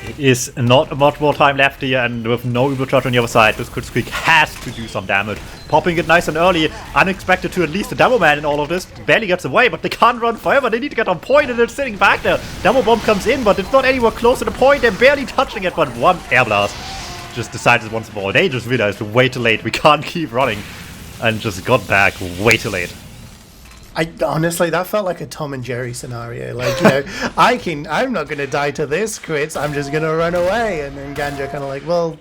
It is not much more time left here, and with no Ubercharge on the other side, this KritzKast has to do some damage. Popping it nice and early, unexpected to at least the Demo Man in all of this. Barely gets away, but they can't run forever. They need to get on point, and it's sitting back there. Demo Bomb comes in, but it's not anywhere close to the point. They're barely touching it, but one Air Blast just decided once more. They just realized way too late. We can't keep running, and just got back way too late. Honestly, that felt like a Tom and Jerry scenario. Like, you know, I'm not going to die to this, Crits. I'm just going to run away. And then GANJA kind of like, well,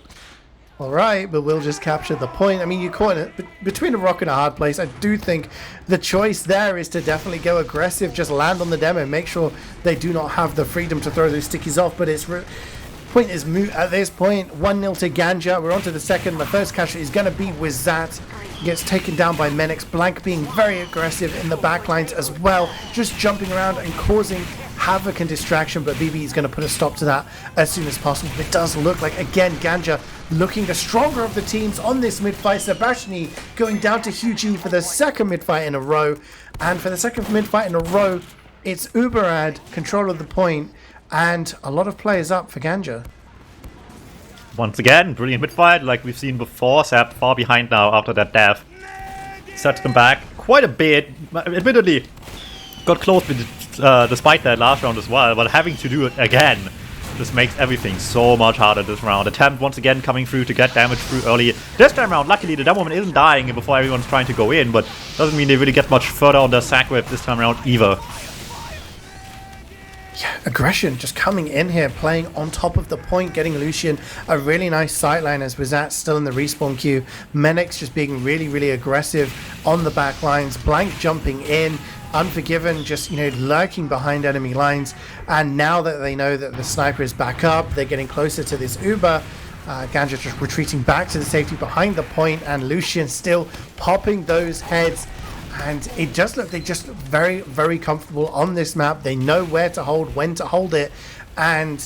all right, but we'll just capture the point. I mean, you caught it between a rock and a hard place. I do think the choice there is to definitely go aggressive, just land on the demo, make sure they do not have the freedom to throw those stickies off. But it's point is moot at this point. 1-0 to GANJA. We're on to the second. The first catcher is going to be Wiethoofd. Gets taken down by Menex. Blank being very aggressive in the backlines as well, just jumping around and causing havoc and distraction, but BB is going to put a stop to that as soon as possible. It does look like, again, GANJA looking the stronger of the teams on this mid-fight. Sebastian going down to GGG for the second mid-fight in a row, and for the second mid-fight in a row, it's Uberad, control of the point, and a lot of players up for GANJA. Once again, brilliant mid-fight like we've seen before. Sap far behind now after that death. Sets them back quite a bit. Admittedly, got close despite that last round as well, but having to do it again just makes everything so much harder this round. Attempt once again coming through to get damage through early. This time around, luckily, the Demoman isn't dying before everyone's trying to go in, but doesn't mean they really get much further on their sack whip this time around either. Yeah, aggression just coming in here, playing on top of the point, getting Lucian a really nice sightline as Wiethoofd still in the respawn queue. Menex just being really, really aggressive on the back lines. Blank jumping in. Unforgiven just, you know, lurking behind enemy lines. And now that they know that the sniper is back up, they're getting closer to this Uber. GANJA just retreating back to the safety behind the point, and Lucian still popping those heads. And it just look, they're just very, very comfortable on this map. They know where to hold, when to hold it, and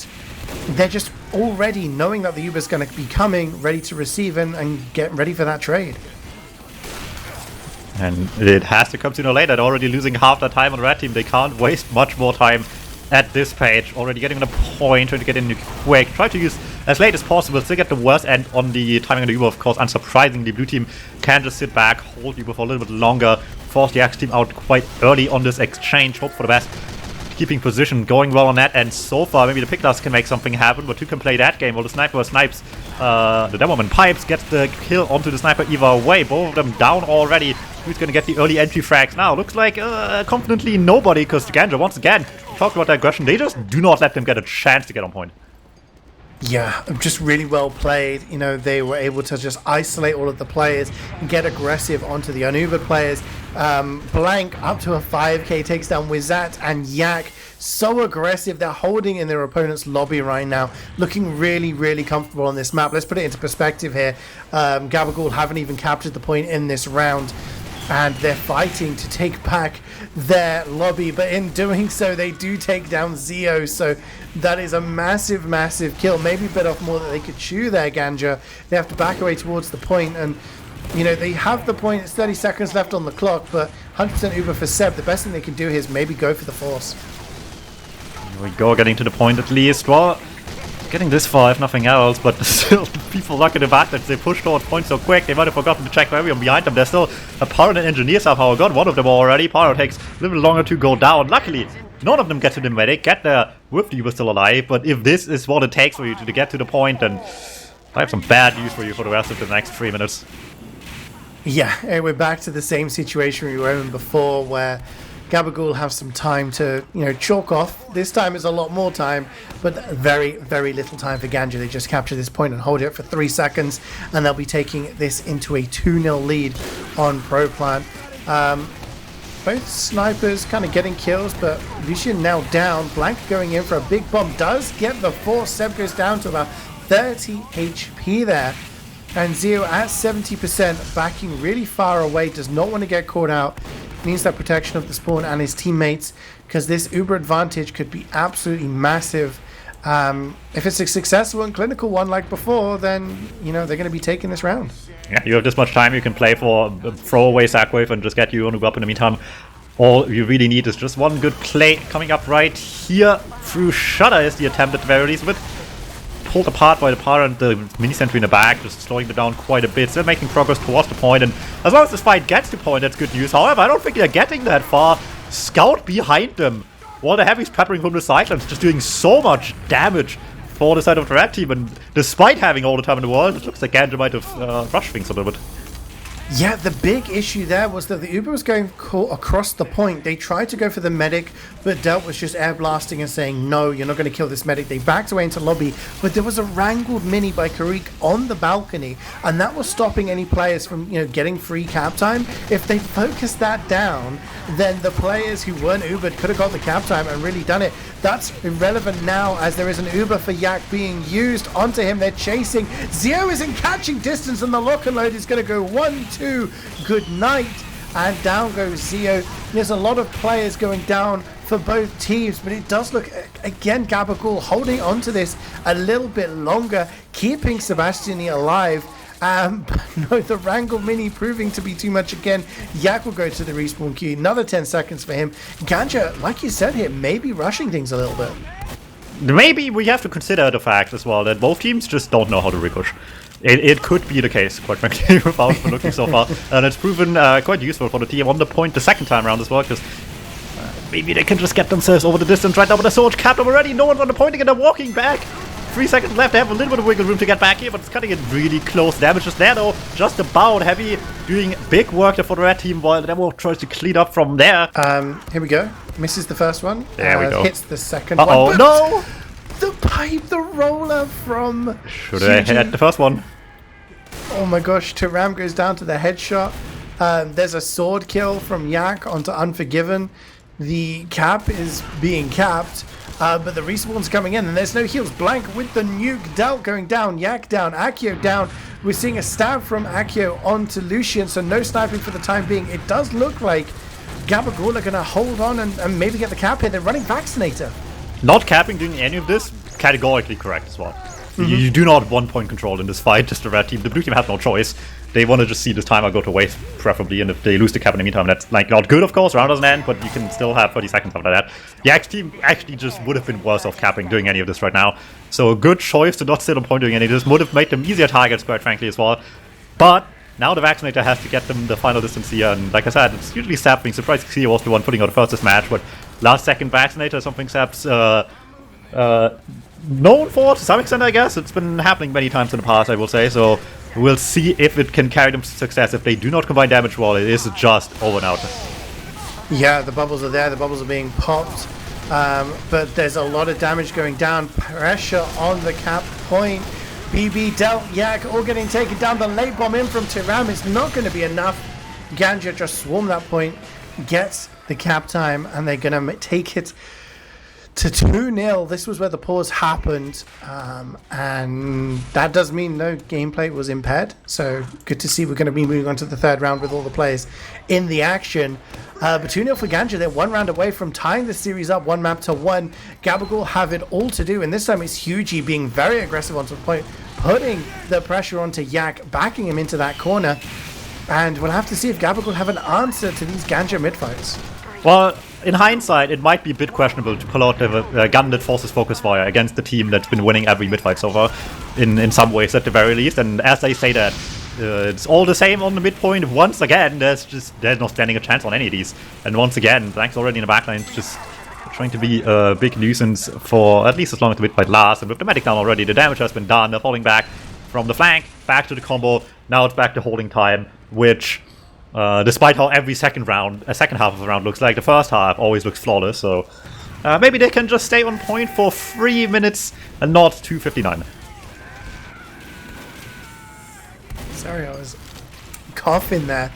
they're just already knowing that the Uber's going to be coming, ready to receive and get ready for that trade. And it has to come sooner or later. They're already losing half their time on the red team. They can't waste much more time at this page. Already getting on a point, trying to get in quick. Try to use as late as possible. Still get the worst end on the timing of the Uber, of course. Unsurprisingly, blue team can just sit back, hold Uber for a little bit longer, force the X team out quite early on this exchange. Hope for the best. Keeping position, going well on that, and so far maybe the Picklers can make something happen, but who can play that game? Well, the sniper snipes the Demoman Pipes, gets the kill onto the sniper either way. Both of them down already. Who's going to get the early entry frags now? Looks like confidently nobody, because GANJA, once again, talked about their aggression. They just do not let them get a chance to get on point. Yeah, just really well played. You know, they were able to just isolate all of the players and get aggressive onto the unubered players. Blank up to a 5k takes down Wizat and Yak. So aggressive. They're holding in their opponent's lobby right now, looking really, really comfortable on this map. Let's put it into perspective here. GABAGOOL haven't even captured the point in this round, and they're fighting to take back their lobby, but in doing so they do take down Zeo, so that is a massive, massive kill. Maybe a bit off more that they could chew there, GANJA. They have to back away towards the point, and you know, they have the point. It's 30 seconds left on the clock, but 100% Uber for Seb. The best thing they can do here is maybe go for the force. Here we go, getting to the point at least. Well, getting this far if nothing else, but still people luck at the advantage. They pushed towards point so quick, they might have forgotten to check for everyone behind them. There's still a Pyro and an Engineer somehow. Got one of them already. Pyro takes a little bit longer to go down. Luckily, none of them get to the medic, get there with the Uber still alive, but if this is what it takes for you to get to the point, then I have some bad news for you for the rest of the next 3 minutes. Yeah, and we're back to the same situation we were in before, where GABAGOOL have some time to, you know, chalk off. This time is a lot more time, but very, very little time for GANJA. They just capture this point and hold it for 3 seconds, and they'll be taking this into a 2-0 lead on ProPlan. Both snipers kind of getting kills, but Lucian now down. Blank going in for a big bomb. Does get the force. Seb goes down to about 30 HP there. And Zeo at 70%, backing really far away, does not want to get caught out. Needs that protection of the spawn and his teammates, because this Uber advantage could be absolutely massive. If it's a successful and clinical one like before, then, you know, they're going to be taking this round. Yeah, you have this much time you can play for a throwaway Sackwave and just get your own Uber up in the meantime. All you really need is just one good play coming up right here through Shudder is the attempt at the very least, with pulled apart by the Pyro and the mini sentry in the back, just slowing them down quite a bit. Still making progress towards the point, and as long as this fight gets to point, that's good news. However, I don't think they're getting that far. Scout behind them, while the heavy's peppering from the Cyclones, just doing so much damage for the side of the red team, and despite having all the time in the world, it looks like GANJA might have rushed things a little bit. Yeah, the big issue there was that the Uber was going across the point. They tried to go for the medic, but Delt was just air blasting and saying, no, you're not going to kill this medic. They backed away into lobby, but there was a wrangled mini by Karik on the balcony, and that was stopping any players from, you know, getting free cap time. If they focused that down, then the players who weren't Ubered could have got the cap time and really done it. That's irrelevant now, as there is an Uber for Yak being used onto him. They're chasing. Zeo isn't catching distance, and the lock and load is going to go 1-2. Good night. And down goes Zeo. There's a lot of players going down for both teams, but it does look, again, GABAGOOL holding on to this a little bit longer, keeping Sebastiani alive. But no, the Wrangle Mini proving to be too much again. Yak will go to the respawn queue. Another 10 seconds for him. GANJA, like you said here, maybe rushing things a little bit. Maybe we have to consider the fact as well that both teams just don't know how to repush. It could be the case, quite frankly, without looking so far. And it's proven quite useful for the team on the point the second time around as well, because maybe they can just get themselves over the distance right now. But the sword capped them already. No one's on the point again. They're walking back. 3 seconds left. They have a little bit of wiggle room to get back here, but it's cutting it really close. Damage is there though, just about. Heavy doing big work there for the red team, while the Demo tries to clean up from there. Here we go. Misses the first one. There we go. Hits the second one. Oh no! The pipe, the roller from Should have hit the first one. Oh my gosh, Taram goes down to the headshot. There's a sword kill from Yak onto Unforgiven. The cap is being capped, but the respawn's coming in, and there's no heals. Blank with the nuke. Delt going down, Yak down, Accio down. We're seeing a stab from Accio onto Lucian, so no sniping for the time being. It does look like GABAGOOL are going to hold on and maybe get the cap here. They're running Vaccinator. Not capping doing any of this, categorically correct as well. You do not want point control in this fight, just the red team. The blue team has no choice. They want to just see this timer go to waste, preferably, and if they lose the cap in the meantime, that's like not good, of course. Round doesn't end, but you can still have 30 seconds after that. The X team actually just would have been worse off capping, doing any of this right now. So a good choice to not sit on point doing any of this. Would have made them easier targets, quite frankly, as well. But now the Vaccinator has to get them the final distance here, and like I said, it's usually Sap being surprised to see was the one putting out the first match, but last second Vaccinator is something Sap's known for to some extent, I guess. It's been happening many times in the past, I will say, so we'll see if it can carry them to success. If they do not combine damage wall, it is just over and out. Yeah, the bubbles are there, the bubbles are being popped, but there's a lot of damage going down. Pressure on the cap point. BB dealt Yak, all getting taken down. The late bomb in from Tyram is not going to be enough. GANJA just swarm that point, gets the cap time, and they're going to take it to 2-0. This was where the pause happened, and that does mean no gameplay was impaired. So good to see we're going to be moving on to the third round with all the players in the action. But 2-0 for GANJA. They're one round away from tying the series up 1-1. GABAGOOL have it all to do, and this time it's CeeJaey being very aggressive onto the point, putting the pressure onto Yak, backing him into that corner. And we'll have to see if GABAGOOL have an answer to these GANJA mid-fights. Well, in hindsight, it might be a bit questionable to pull out the gun that forces focus fire against the team that's been winning every mid-fight so far, in some ways at the very least. And as they say that, it's all the same on the midpoint. Once again, there's not standing a chance on any of these. And once again, Blank's already in the backline, just trying to be a big nuisance for at least as long as the mid-fight lasts. And with the medic down already, the damage has been done. They're falling back from the flank, back to the combo. Now it's back to holding time, which, despite how every second half of the round looks like, the first half always looks flawless. So maybe they can just stay on point for 3 minutes and not 2:59. Sorry, I was coughing there.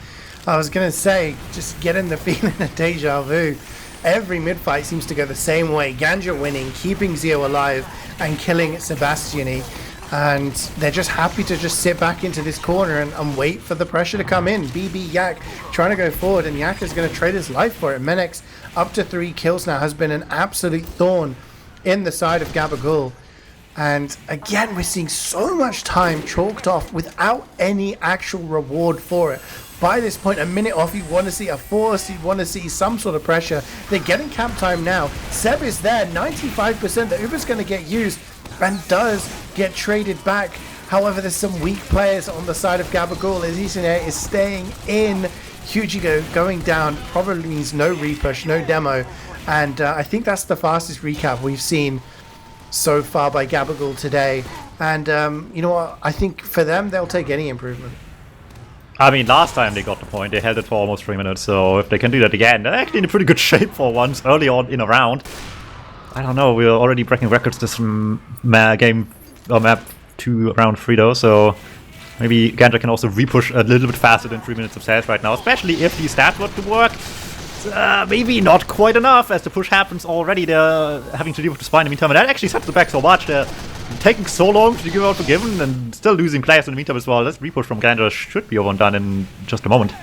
I was going to say, just getting the feeling of deja vu. Every mid-fight seems to go the same way. GANJA winning, keeping Zeo alive, and killing Sebastiani. And they're just happy to just sit back into this corner and wait for the pressure to come in. BB Yak trying to go forward, and Yak is going to trade his life for it. Menex up to 3 kills now has been an absolute thorn in the side of GABAGOOL. And again, we're seeing so much time chalked off without any actual reward for it. By this point, a minute off, you want to see a force, you want to see some sort of pressure. They're getting cap time now. Seb is there, 95% that Uber's going to get used and does get traded back. However, there's some weak players on the side of GABAGOOL. Izisine is staying in. Hujigo going down probably means no repush, no demo. And I think that's the fastest recap we've seen so far by GABAGOOL today. And you know what? I think for them, they'll take any improvement. I mean, last time they got the point, they held it for almost 3 minutes, so if they can do that again, they're actually in a pretty good shape for once, early on in a round. I don't know, we're already breaking records this map 2 round 3 though, so maybe GANJA can also repush a little bit faster than 3 minutes of sales right now, especially if these stats were to work. Maybe not quite enough, as the push happens already. They're having to deal with the spine in the meantime, and that actually sets the back so much. They're taking so long to give out Forgiven and still losing players in the meantime as well. This repush from GANJA should be over and done in just a moment.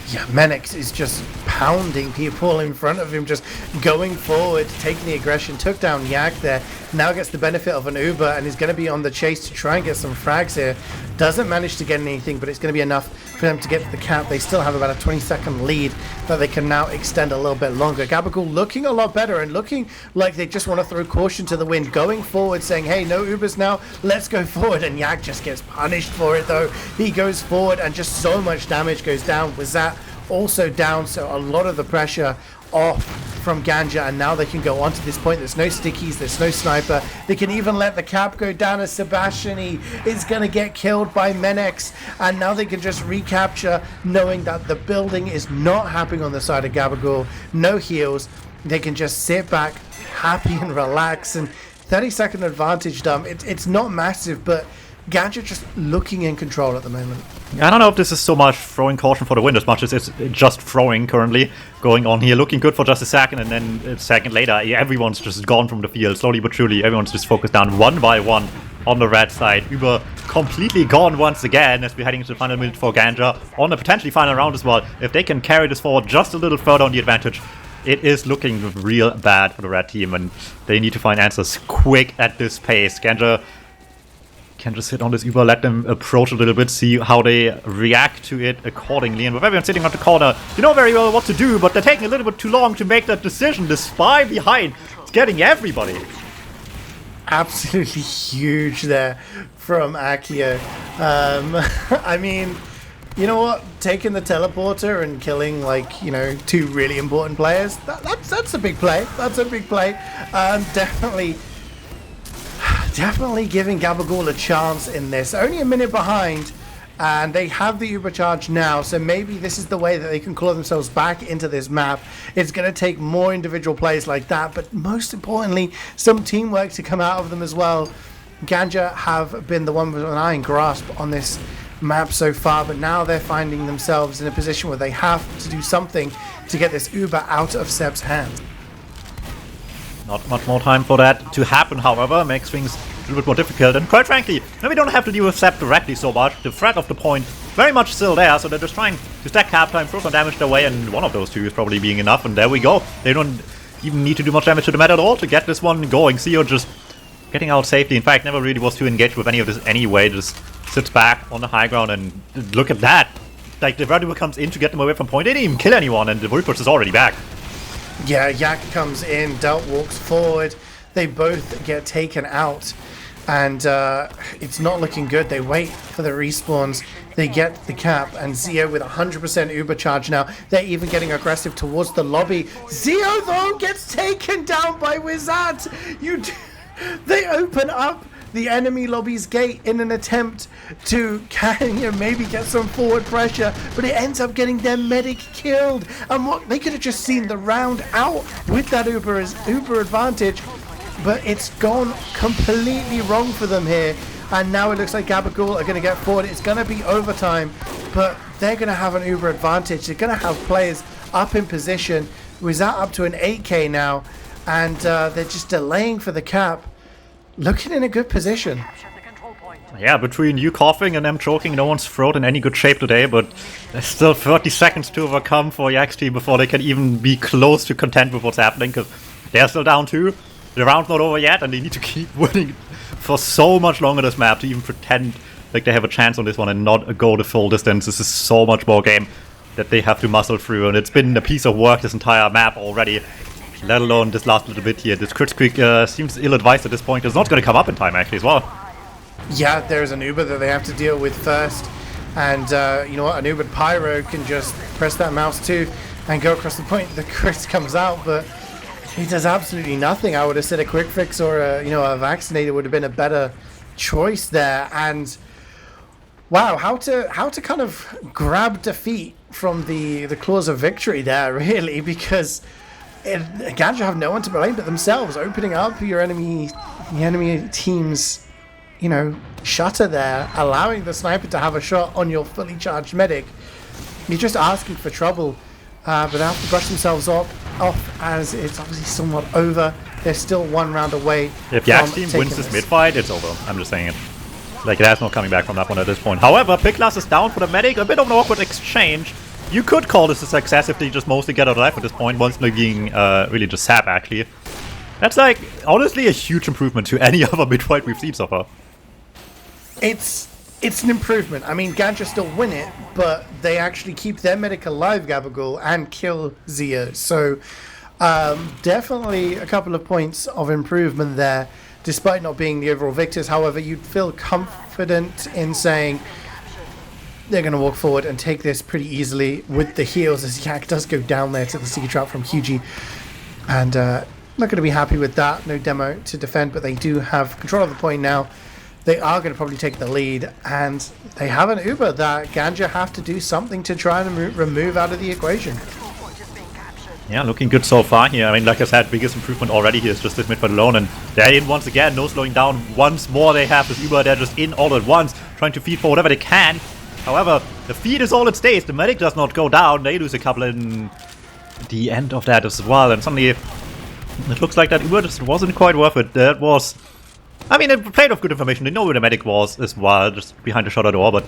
Yeah, Menex is just pounding people in front of him, just going forward, taking the aggression, took down Yak there, now gets the benefit of an Uber and is going to be on the chase to try and get some frags here. Doesn't manage to get anything, but it's going to be enough for them to get to the cap. They still have about a 20-second lead that they can now extend a little bit longer. GABAGOOL looking a lot better and looking like they just want to throw caution to the wind, going forward, saying, hey, no Ubers now, let's go forward. And Yak just gets punished for it, though. He goes forward and just so much damage goes down. Was that also down, so a lot of the pressure off from GANJA, and now they can go on to this point. There's no stickies, there's no sniper. They can even let the cap go down as Sebastiani is going to get killed by Menex, and now they can just recapture, knowing that the building is not happening on the side of GABAGOOL. No heals. They can just sit back, happy and relax, and 30-second advantage, DuMmTm. It's not massive, but GANJA just looking in control at the moment. I don't know if this is so much throwing caution for the wind as much as it's just throwing currently going on here. Looking good for just a second, and then a second later, everyone's just gone from the field. Slowly but surely, everyone's just focused down one by one on the red side. Uber completely gone once again as we're heading into the final minute for GANJA on a potentially final round as well. If they can carry this forward just a little further on the advantage, it is looking real bad for the red team, and they need to find answers quick at this pace. GANJA can just sit on this Uber, let them approach a little bit, see how they react to it accordingly. And with everyone sitting on the corner, you know very well what to do, but they're taking a little bit too long to make that decision. The spy behind is getting everybody. Absolutely huge there from Akio. I mean, you know what? Taking the teleporter and killing, like, you know, 2 really important players, that's a big play. That's a big play. Definitely giving GABAGOOL a chance in this. Only a minute behind, and they have the Uber charge now, so maybe this is the way that they can claw themselves back into this map. It's going to take more individual plays like that, but most importantly, some teamwork to come out of them as well. GANJA have been the one with an iron grasp on this map so far, but now they're finding themselves in a position where they have to do something to get this Uber out of Seb's hands. Not much more time for that to happen, however, makes things a little bit more difficult. And quite frankly, we don't have to deal with Seb directly so much. The threat of the point very much still there, so they're just trying to stack cap time, throw some damage their way, and one of those two is probably being enough, and there we go. They don't even need to do much damage to the meta at all to get this one going. CeeJaey just getting out safely. In fact, never really was too engaged with any of this anyway, just sits back on the high ground, and look at that. Like, the Wiethoofd comes in to get them away from point. They didn't even kill anyone, and the Wiethoofd is already back. Yeah, Yak comes in, Delt walks forward. They both get taken out, and it's not looking good. They wait for the respawns. They get the cap, and CeeJaey with 100% Uber charge now. They're even getting aggressive towards the lobby. CeeJaey, though, gets taken down by Wizard. They open up the enemy lobby's gate in an attempt to maybe get some forward pressure, but it ends up getting their medic killed. And what they could have just seen the round out with that Uber advantage, but it's gone completely wrong for them here. And now it looks like GABAGOOL are going to get forward. It's going to be overtime, but they're going to have an Uber advantage. They're going to have players up in position. Wizard up to an 8k now, and they're just delaying for the cap. Looking in a good position. Yeah, between you coughing and them choking, no one's throat in any good shape today, but there's still 30 seconds to overcome for Yak's team before they can even be close to content with what's happening, because they're still down 2. The round's not over yet, and they need to keep winning for so much longer this map to even pretend like they have a chance on this one and not go the full distance. This is so much more game that they have to muscle through, and it's been a piece of work this entire map already. Let alone this last little bit here. This KritzKast seems ill-advised at this point. It's not going to come up in time, actually, as well. Yeah, there's an Uber that they have to deal with first. And you know what? An Uber Pyro can just press that mouse too and go across the point. The Kritz comes out, but he does absolutely nothing. I would have said a quick fix or a vaccinator would have been a better choice there. And wow, how to kind of grab defeat from the claws of victory there, really, because GANJA have no one to blame but themselves, opening up the enemy team's, shutter there, allowing the sniper to have a shot on your fully charged medic. You're just asking for trouble, but they have to brush themselves off as it's obviously somewhat over. They're still one round away. If Yak's team wins this mid-fight, it's over. I'm just saying it. Like, there's no coming back from that one at this point. However, Picklas is down for the medic. A bit of an awkward exchange. You could call this a success if they just mostly get out alive at this point, once being really just sap, actually. That's, like, honestly a huge improvement to any other mid-fight we've seen so far. It's an improvement. I mean, GANJA still win it, but they actually keep their medic alive, GABAGOOL, and kill CeeJaey. So, definitely a couple of points of improvement there, despite not being the overall victors. However, you'd feel confident in saying they're going to walk forward and take this pretty easily with the heals, as Yak does go down there to the Seeker Trap from QG. And not going to be happy with that. No demo to defend, but they do have control of the point now. They are going to probably take the lead, and they have an Uber that GANJA have to do something to try and remove out of the equation. Yeah, looking good so far here. I mean, like I said, biggest improvement already here is just this mid-fight alone, and they're in once again, no slowing down. Once more they have this Uber, they're just in all at once, trying to feed for whatever they can. However, the feed is all it stays. The medic does not go down. They lose a couple in the end of that as well, and suddenly it looks like that Uber just wasn't quite worth it. That was... I mean, it played off good information. They know where the medic was as well, just behind the shutter door, but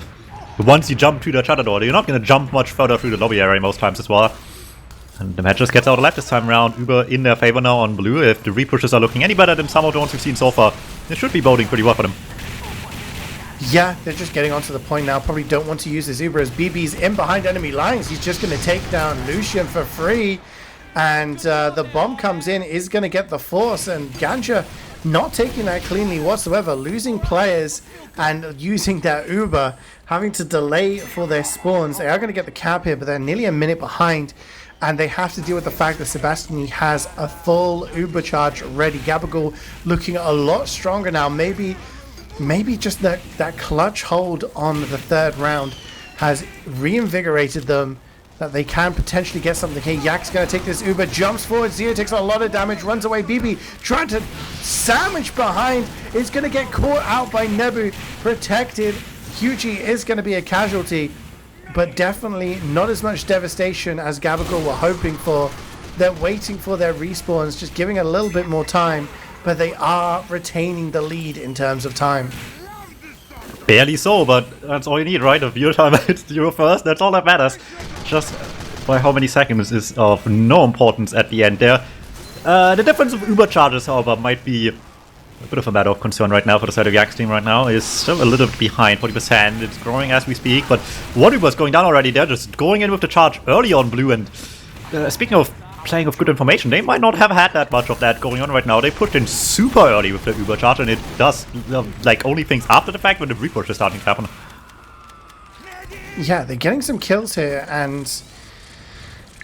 once you jump to the shutter door, you're not going to jump much further through the lobby area most times as well. And the match just gets out alive this time around. Uber in their favor now on blue. If the repushes are looking any better than some of the ones we've seen so far, it should be boding pretty well for them. Yeah, they're just getting onto the point now. Probably don't want to use his Uber as BB's in behind enemy lines. He's just going to take down Lucian for free. And the bomb comes in, is going to get the force. And GANJA not taking that cleanly whatsoever. Losing players and using their Uber. Having to delay for their spawns. They are going to get the cap here, but they're nearly a minute behind. And they have to deal with the fact that Sebastian has a full Uber charge ready. GABAGOOL looking a lot stronger now. Maybe just that clutch hold on the third round has reinvigorated them that they can potentially get something here. Yak's going to take this Uber, jumps forward. Zeo takes a lot of damage, runs away. BB trying to sandwich behind. Is going to get caught out by Nebu. Protected. Hugie is going to be a casualty, but definitely not as much devastation as GABAGOOL were hoping for. They're waiting for their respawns, just giving a little bit more time, but they are retaining the lead in terms of time. Barely so, but that's all you need, right? If your time hits you first, that's all that matters. Just by how many seconds is of no importance at the end there. The difference of Uber charges, however, might be a bit of a matter of concern right now for the side of Yak's team right now. Is still a little bit behind, 40%. It's growing as we speak, but one Uber's going down already. They're just going in with the charge early on blue, and speaking of playing with good information, they might not have had that much of that going on right now. They pushed in super early with the Uber charge, and it does like only things after the fact when the repush is starting to happen. Yeah, they're getting some kills here, and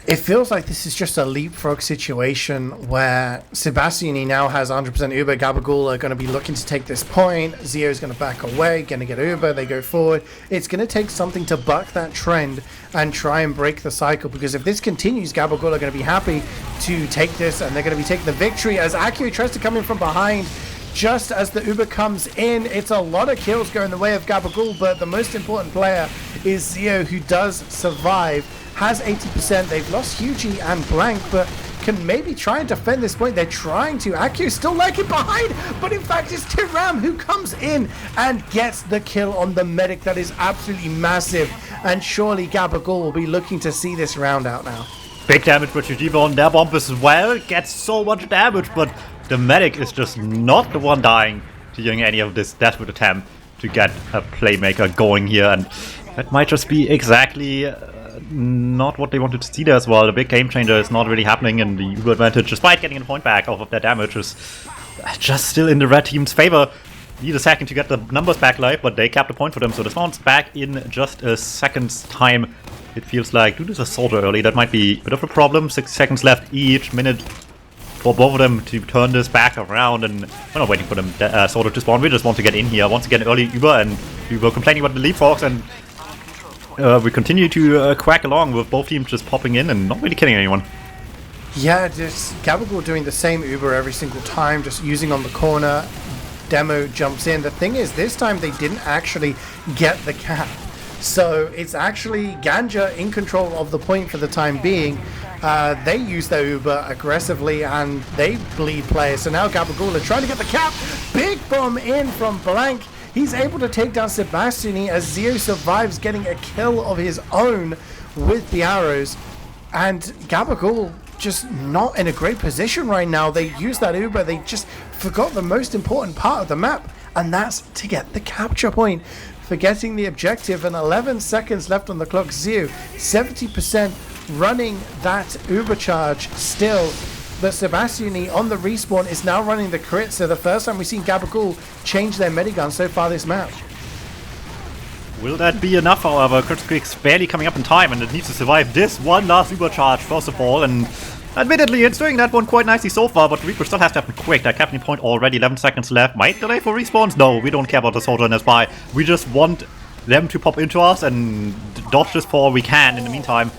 it feels like this is just a leapfrog situation where Sebastiani now has 100% Uber. GABAGOOL are going to be looking to take this point. Zeo is going to back away, going to get Uber. They go forward. It's going to take something to buck that trend and try and break the cycle, because if this continues, GABAGOOL are going to be happy to take this, and they're going to be taking the victory as Agro tries to come in from behind. Just as the Uber comes in, it's a lot of kills going the way of GABAGOOL, but the most important player is Zeo, who does survive, has 80%. They've lost Hugie and Blank, but can maybe try and defend this point. They're trying to. Agro still lagging behind, but in fact it's TyRam who comes in and gets the kill on the medic. That is absolutely massive, and surely GABAGOOL will be looking to see this round out now. Big damage for GGG on their bomb as well. Gets so much damage, but the medic is just not the one dying during any of this desperate attempt to get a playmaker going here, and that might just be exactly not what they wanted to see there as well. The big game changer is not really happening, and the Uber advantage, despite getting a point back off of their damage, is just still in the red team's favor. Need a second to get the numbers back live, but they kept the point for them, so this one's back in just a second's time. It feels like, do this a soldier early, that might be a bit of a problem. 6 seconds left each minute for both of them to turn this back around, and we're not waiting for them soldier to spawn. We just want to get in here once again early Uber, and we were complaining about the leapfrogs, and we continue to quack along with both teams just popping in and not really killing anyone. Yeah, just GABAGOOL doing the same Uber every single time, just using on the corner. Demo jumps in. The thing is, this time they didn't actually get the cap. So it's actually GANJA in control of the point for the time being. They use their Uber aggressively and they bleed players. So now GABAGOOL are trying to get the cap. Big bomb in from Blank. He's able to take down Sebastiani as Zeo survives, getting a kill of his own with the arrows. And GABAGOOL just not in a great position right now. They use that Uber. They just forgot the most important part of the map, and that's to get the capture point. Forgetting the objective, and 11 seconds left on the clock. Zeo 70% running that Uber charge still, but Sebastiani on the respawn is now running the crit. So the first time we've seen GABAGOOL change their medigun so far this match. Will that be enough, however? KritzKast barely coming up in time, and it needs to survive this one last Uber charge first of all, and admittedly it's doing that one quite nicely so far, but Reaper still has to happen quick. That captain point already, 11 seconds left. Might delay for respawns? No, we don't care about the soldier and his spy. We just want them to pop into us and dodge this for all we can in the meantime.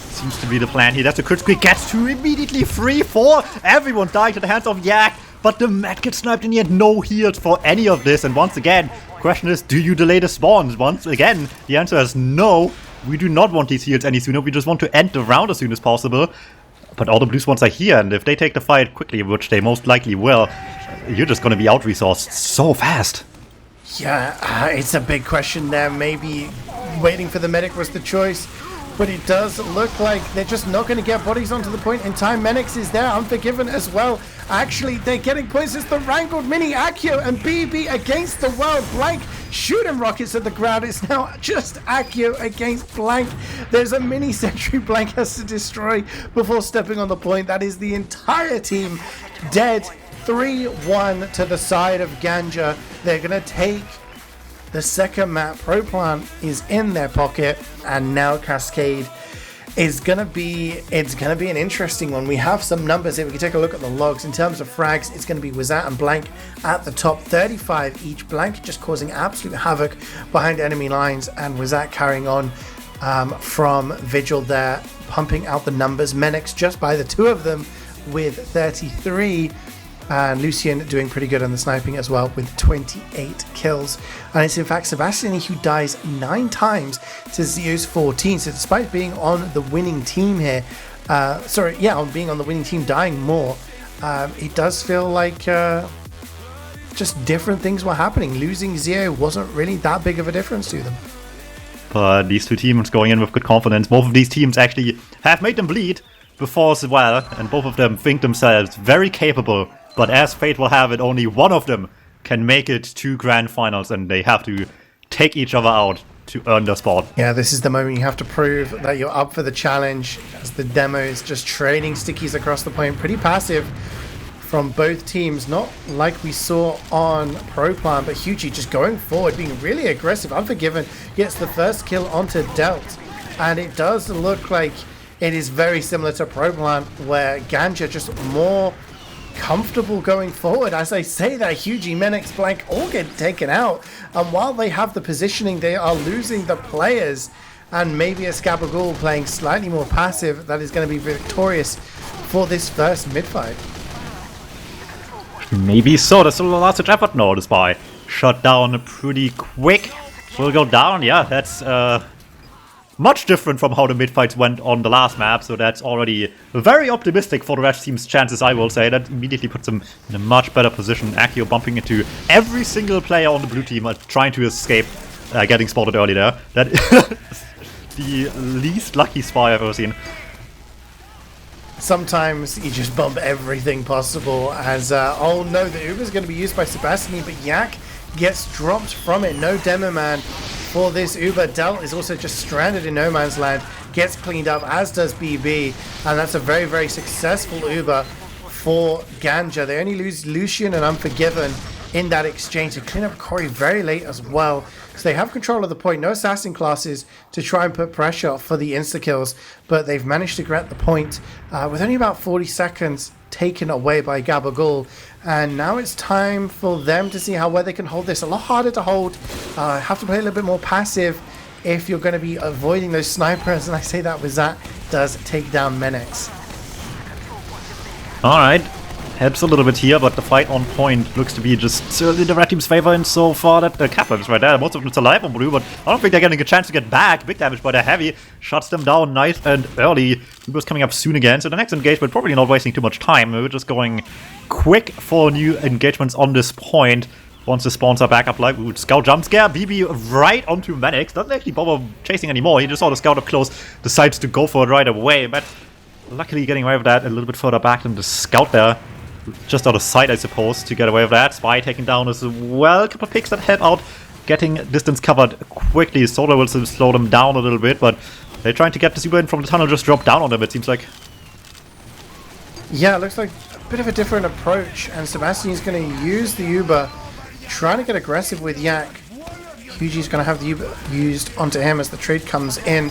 Seems to be the plan here. That's a KritzKast gets to immediately free for everyone dying to the hands of Yak, but the Met gets sniped and he had no heals for any of this. And once again, question is, do you delay the spawns? Once again, the answer is no. We do not want these heals any sooner. We just want to end the round as soon as possible. But all the blue spawns are here, and if they take the fight quickly, which they most likely will, you're just going to be out-resourced so fast. Yeah, it's a big question there. Maybe waiting for the medic was the choice, but it does look like they're just not going to get bodies onto the point in time. Menix is there, Unforgiven as well. Actually, they're getting points. It's the Wrangled Mini, Accio and BB against the world. Blank shooting rockets at the ground. It's now just Accio against Blank. There's a mini sentry Blank has to destroy before stepping on the point. That is the entire team dead. 3-1 to the side of GANJA. They're going to take the second map. ProPlant is in their pocket, and now Cascade is gonna be an interesting one. We have some numbers here. We can take a look at the logs. In terms of frags, it's gonna be Wizat and Blank at the top, 35 each. Blank just causing absolute havoc behind enemy lines, and Wizat carrying on from Vigil there, pumping out the numbers. Menix just by the two of them with 33. And Lucien doing pretty good on the sniping as well with 28 kills. And it's in fact Sebastiani who dies 9 times to CeeJaey's 14. So despite being on the winning team here, on being on the winning team, dying more, it does feel like just different things were happening. Losing CeeJaey wasn't really that big of a difference to them. But these two teams going in with good confidence. Both of these teams actually have made them bleed before as well, and both of them think themselves very capable. But as fate will have it, only one of them can make it to grand finals, and they have to take each other out to earn their spot. Yeah, this is the moment you have to prove that you're up for the challenge, as the demo is just trading stickies across the point. Pretty passive from both teams, not like we saw on Pro Plan, but Hugie just going forward, being really aggressive. Unforgiven gets the first kill onto Delt, and it does look like it is very similar to Pro Plan, where GANJA just more comfortable going forward. As I say that, Hugie, Menix, Blank all get taken out, and while they have the positioning, they are losing the players, and maybe a GABAGOOL playing slightly more passive that is going to be victorious for this first mid-fight. Maybe so. There's still a last ditch effort noticed by. Shut down pretty quick. Will go down. Yeah, that's much different from how the mid-fights went on the last map, so that's already very optimistic for the rest team's chances, I will say. That immediately puts them in a much better position. Agro bumping into every single player on the blue team, trying to escape getting spotted early there. That is the least lucky spy I've ever seen. Sometimes you just bump everything possible as, oh no, the Uber's going to be used by Sebastiani, but Yak gets dropped from it. No demo man for this Uber. Delt is also just stranded in no man's land, gets cleaned up, as does BB, and that's a very, very successful Uber for GANJA. They only lose Lucien and Unforgiven in that exchange to clean up Corey very late as well. So they have control of the point. No assassin classes to try and put pressure for the insta-kills, but they've managed to get the point with only about 40 seconds taken away by GABAGOOL. And now it's time for them to see how well they can hold this. A lot harder to hold. Have to play a little bit more passive if you're going to be avoiding those snipers. And I say that with that does take down Menix. Alright. Helps a little bit here, but the fight on point looks to be just certainly the red team's favor, and so far that the cap is right there. Most of them still alive on blue, but I don't think they're getting a chance to get back. Big damage by the heavy. Shuts them down nice and early. Uber's coming up soon again, so the next engagement, probably not wasting too much time. We're just going quick for new engagements on this point. Once the spawns are back up, like we would scout jump scare. BB right onto Menix. Doesn't actually bother chasing anymore. He just saw the scout up close, decides to go for it right away, but luckily getting away with that a little bit further back than the scout there. Just out of sight, I suppose, to get away with that. Spy taken down as well. A couple of picks that help out getting distance covered quickly. Soda will slow them down a little bit, but they're trying to get the Uber in from the tunnel, just drop down on them, it seems like. Yeah, it looks like a bit of a different approach, and Sebastian's going to use the Uber, trying to get aggressive with Yak. Hugie's going to have the Uber used onto him as the trade comes in,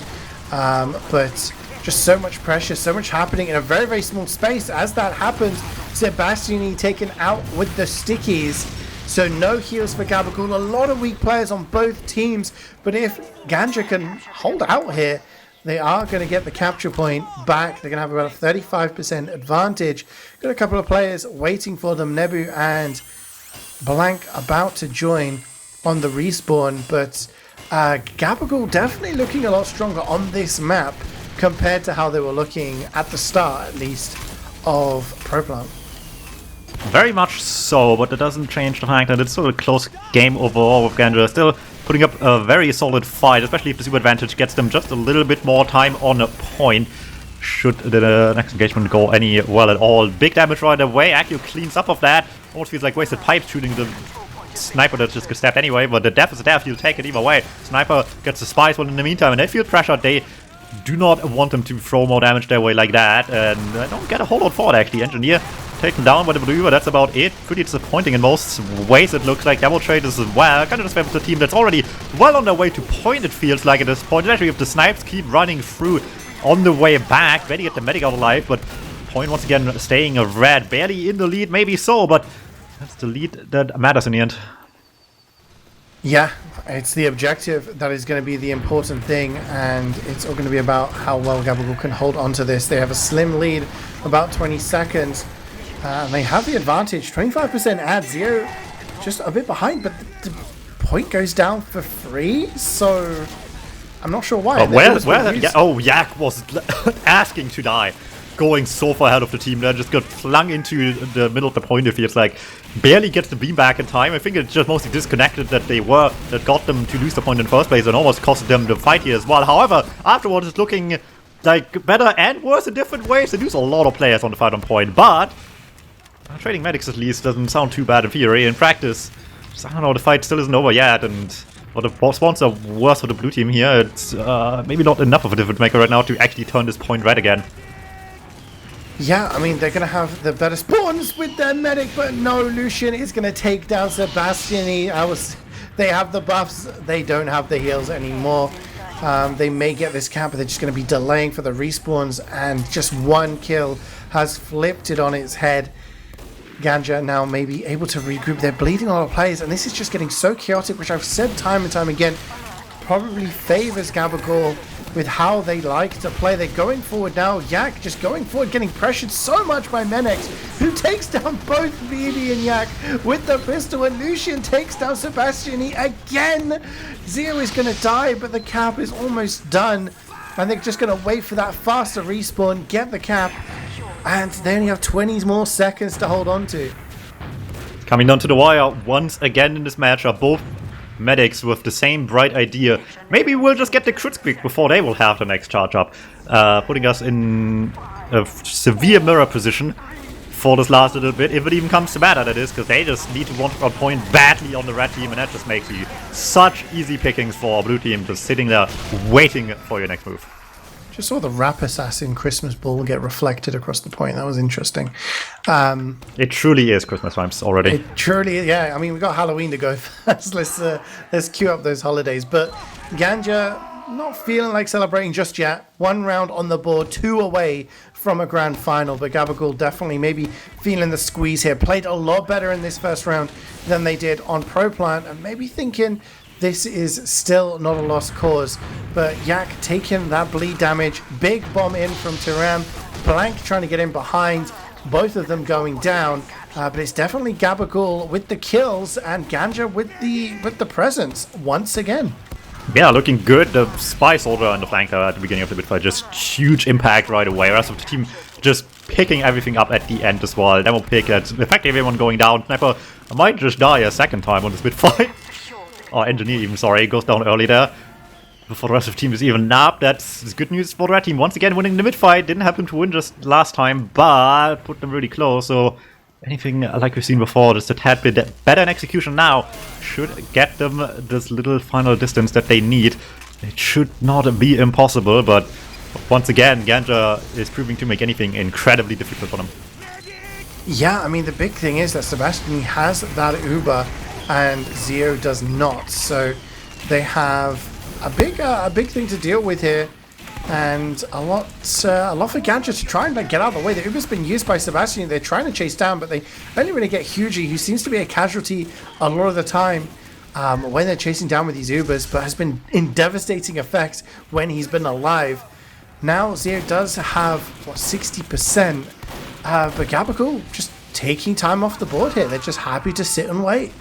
but just so much pressure, so much happening in a very, very small space. As that happens, Sebastiani taken out with the stickies. So no heals for GABAGOOL. A lot of weak players on both teams. But if GANJA can hold out here, they are going to get the capture point back. They're going to have about a 35% advantage. Got a couple of players waiting for them. Nebu and Blank about to join on the respawn. But GABAGOOL definitely looking a lot stronger on this map compared to how they were looking at the start, at least, of Pro Plan. Very much so, but it doesn't change the fact that it's still a close game overall with GANJA. Still putting up a very solid fight, especially if the super advantage gets them just a little bit more time on a point. Should the next engagement go any well at all. Big damage right away. Agro cleans up of that. Almost feels like wasted pipes shooting the sniper that just gets stabbed anyway, but the death is a death. You'll take it either way. Sniper gets the spice one in the meantime, and they feel pressured. They do not want them to throw more damage their way like that, and I don't get a whole lot for it actually. Engineer taken down by the blue, but that's about it. Pretty disappointing in most ways, it looks like. Double trade as well. Kind of just went with the team that's already well on their way to point, it feels like at this point. Especially if the snipes keep running through on the way back. Ready to get the medic out alive, but point once again staying a red. Barely in the lead, maybe so, but that's the lead that matters in the end. Yeah, it's the objective that is going to be the important thing, and it's all going to be about how well GABAGOOL can hold on to this. They have a slim lead, about 20 seconds, and they have the advantage. 25% ad, Zero just a bit behind, but the point goes down for free, so I'm not sure why. Yak was asking to die. Going so far ahead of the team, then just got flung into the middle of the point. It feels like barely gets the beam back in time. I think it's just mostly disconnected that got them to lose the point in the first place and almost cost them the fight here as well. However, afterwards it's looking like better and worse in different ways. They lose a lot of players on the fight on point, but trading medics at least doesn't sound too bad in theory. In practice, I don't know, the fight still isn't over yet, and the spawns are worse for the blue team here. It's maybe not enough of a difference maker right now to actually turn this point red again. Yeah, I mean, they're going to have the better spawns with their medic, but no, Lucian is going to take down Sebastian. They have the buffs, they don't have the heals anymore. They may get this cap, but they're just going to be delaying for the respawns, and just one kill has flipped it on its head. GANJA now may be able to regroup. They're bleeding a lot of players, and this is just getting so chaotic, which I've said time and time again, probably favors GABAGOOL with how they like to play. They're going forward now. Yak just going forward, getting pressured so much by Menex, who takes down both Vivi and Yak with the pistol, and Lucian takes down Sebastian again. Zero is going to die, but the cap is almost done, and they're just going to wait for that faster respawn, get the cap, and they only have 20 more seconds to hold on to. Coming down to the wire once again in this matchup, both medics with the same bright idea. Maybe we'll just get the crits quick before they will have the next charge up, putting us in a severe mirror position for this last little bit, if it even comes to matter, that is, because they just need to want a point badly on the red team, and that just makes you such easy pickings for our blue team, just sitting there waiting for your next move. Just saw the Rap Assassin Christmas ball get reflected across the point. That was interesting. It truly is Christmas vibes already. It truly, yeah. I mean, we got Halloween to go first. Let's queue up those holidays. But GANJA not feeling like celebrating just yet. 1 round on the board, 2 away from a grand final. But GABAGOOL definitely maybe feeling the squeeze here. Played a lot better in this first round than they did on Pro Plant, and maybe thinking this is still not a lost cause. But Yak taking that bleed damage. Big bomb in from Tiram. Blank trying to get in behind. Both of them going down. But it's definitely GABAGOOL with the kills and GANJA with the presence once again. Yeah, looking good. The Spy Soldier and the Flanker at the beginning of the mid fight, just huge impact right away. The rest of the team just picking everything up at the end as well. Demo pick at effectively everyone going down. Sniper might just die a second time on this mid fight. Or Engineer even, sorry, goes down early there. Before the rest of the team is even up. That's good news for the red team. Once again winning the mid fight. Didn't happen to win just last time, but put them really close. So anything like we've seen before, just a tad bit better in execution now should get them this little final distance that they need. It should not be impossible, but once again, GANJA is proving to make anything incredibly difficult for them. Yeah, I mean, the big thing is that Sebastian has that Uber and Zio does not, so they have a big thing to deal with here, and a lot for GANJA to try and get out of the way. The Uber's been used by Sebastian. They're trying to chase down, but they only really get Hugie, who seems to be a casualty a lot of the time when they're chasing down with these Ubers, but has been in devastating effect when he's been alive. Now Zio does have 60%, but GABAGOOL just taking time off the board here. They're just happy to sit and wait.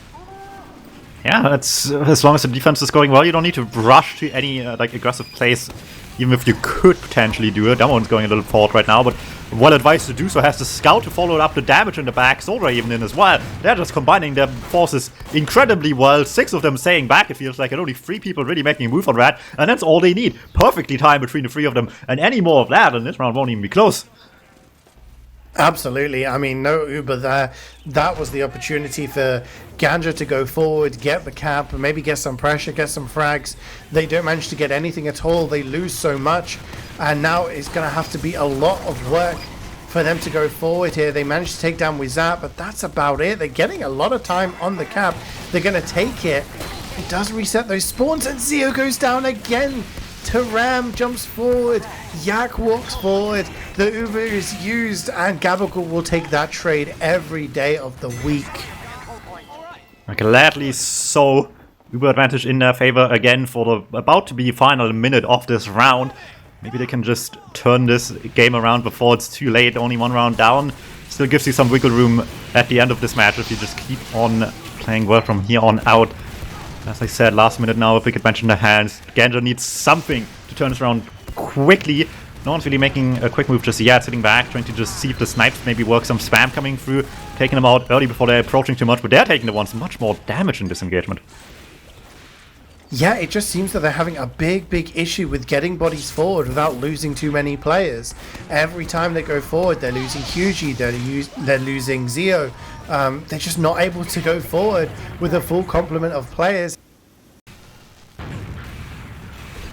Yeah, that's as long as the defense is going well, you don't need to rush to any aggressive plays, even if you could potentially do it. That one's going a little forward right now, but well advised to do so. Has the scout to follow up the damage in the back. Soldier even in as well. They're just combining their forces incredibly well. 6 of them staying back, it feels like, and only 3 people really making a move on that, and that's all they need. Perfectly timed between the 3 of them, and any more of that, and this round won't even be close. Absolutely. I mean, no Uber there. That was the opportunity for GANJA to go forward, get the cap, maybe get some pressure, get some frags. They don't manage to get anything at all. They lose so much, and now it's going to have to be a lot of work for them to go forward here. They managed to take down Wizard, but that's about it. They're getting a lot of time on the cap. They're going to take it. It does reset those spawns, and Zio goes down again. Taram jumps forward, Yak walks forward, the Uber is used, and GABAGOOL will take that trade every day of the week. Gladly so. Uber advantage in their favor again for the about to be final minute of this round. Maybe they can just turn this game around before it's too late. Only one round down. Still gives you some wiggle room at the end of this match if you just keep on playing well from here on out. As I said, last minute now, a big advantage in their hands. GANJA needs something to turn this around quickly. No one's really making a quick move just yet. Sitting back, trying to just see if the snipes maybe work. Some spam coming through, taking them out early before they're approaching too much. But they're taking the ones much more damage in this engagement. Yeah, it just seems that they're having a big issue with getting bodies forward without losing too many players. Every time they go forward, they're losing Hugie, they're losing Zeo. They're just not able to go forward with a full complement of players.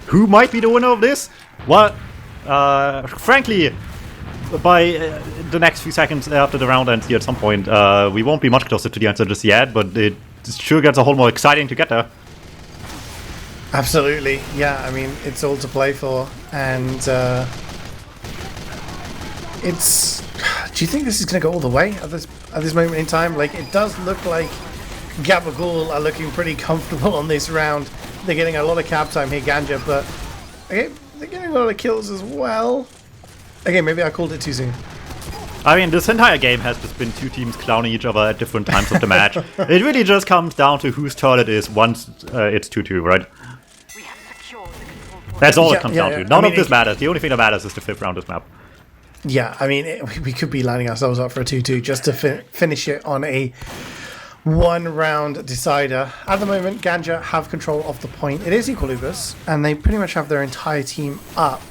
Who might be the winner of this? Well, frankly, by the next few seconds after the round ends here at some point, we won't be much closer to the answer just yet, but it sure gets a whole more exciting to get there. Absolutely, yeah. I mean, it's all to play for, and it's. Do you think this is going to go all the way at this moment in time? Like, it does look like GABAGOOL are looking pretty comfortable on this round. They're getting a lot of cap time here, GANJA, but okay, they're getting a lot of kills as well. Okay, maybe I called it too soon. I mean, this entire game has just been two teams clowning each other at different times of the match. It really just comes down to whose turn it is once it's 2-2, right? That's all it comes down to. None of this matters. The only thing that matters is the 5th round of this map. Yeah, I mean, we could be lining ourselves up for a 2-2 just to finish it on a 1-round decider. At the moment, GANJA have control of the point. It is equal Ubers, and they pretty much have their entire team up.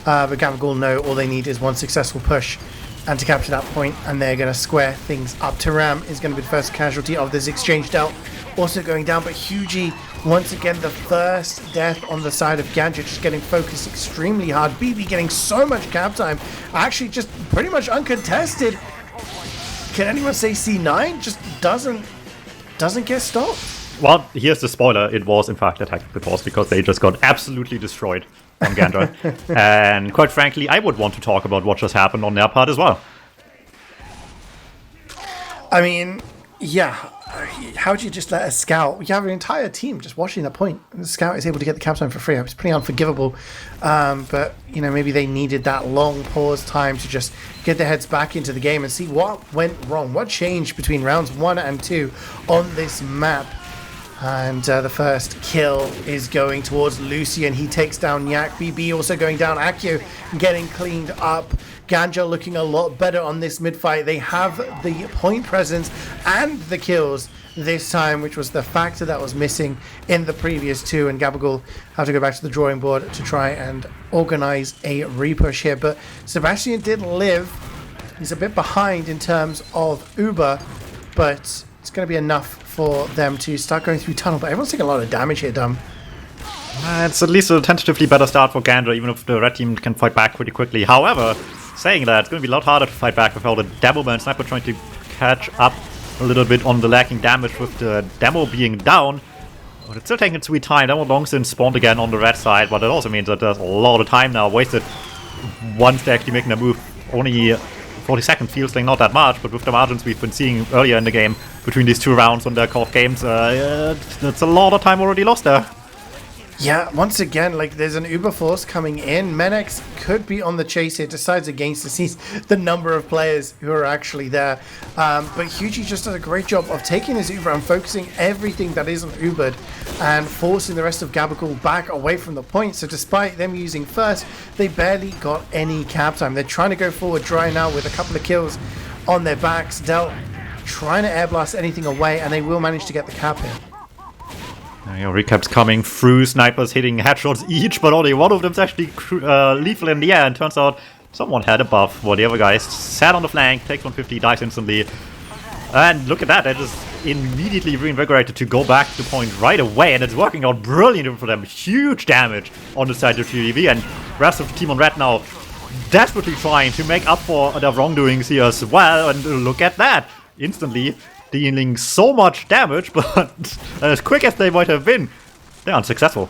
But GABAGOOL know all they need is one successful push and to capture that point, and they're going to square things up. TF2 is going to be the first casualty of this exchange dealt. Also going down, but Hugie, once again, the first death on the side of GANJA, just getting focused extremely hard. BB getting so much cap time, actually just pretty much uncontested. Can anyone say C9 just doesn't get stopped? Well, here's the spoiler. It was, in fact, a tactical pause because they just got absolutely destroyed on GANJA. And quite frankly, I would want to talk about what just happened on their part as well. I mean, yeah. How would you just let a scout? You have an entire team just watching that point, and the scout is able to get the cap time for free. It's pretty unforgivable. But, you know, maybe they needed that long pause time to just get their heads back into the game and see what went wrong. What changed between rounds 1 and 2 on this map? And the first kill is going towards Lucian. He takes down Nyak. BB also going down. Agro getting cleaned up. GANJA looking a lot better on this mid-fight. They have the point presence and the kills this time, which was the factor that was missing in the previous two. And GABAGOOL have to go back to the drawing board to try and organize a repush here. But Sebastian did live. He's a bit behind in terms of Uber, but it's going to be enough for them to start going through tunnel. But everyone's taking a lot of damage here, Dum. It's at least a tentatively better start for GANJA, even if the red team can fight back pretty quickly. However, saying that, it's going to be a lot harder to fight back without a demo and sniper trying to catch up a little bit on the lacking damage with the demo being down. But it's still taking its sweet time. Demo long since spawned again on the red side, but it also means that there's a lot of time now wasted once they're actually making a move. Only 40 seconds feels like not that much, but with the margins we've been seeing earlier in the game between these two rounds on their co-op games, it's a lot of time already lost there. Yeah, once again, like, there's an Uber force coming in. Menex could be on the chase here, decides against to see the number of players who are actually there. But Hugie just does a great job of taking his Uber and focusing everything that isn't Ubered and forcing the rest of GABAGOOL back away from the point. So despite them using first, they barely got any cap time. They're trying to go forward dry now with a couple of kills on their backs. Del trying to air blast anything away, and they will manage to get the cap here. Recaps coming through, snipers hitting headshots each, but only one of them's actually lethal in the air, and turns out someone had a buff while the other guys sat on the flank, takes 150, dies instantly. And look at that, they're just immediately reinvigorated to go back to the point right away, and it's working out brilliantly for them. Huge damage on the side of TVV, and rest of the team on red now desperately trying to make up for their wrongdoings here as well, and look at that, instantly dealing so much damage, but as quick as they might have been, they're unsuccessful.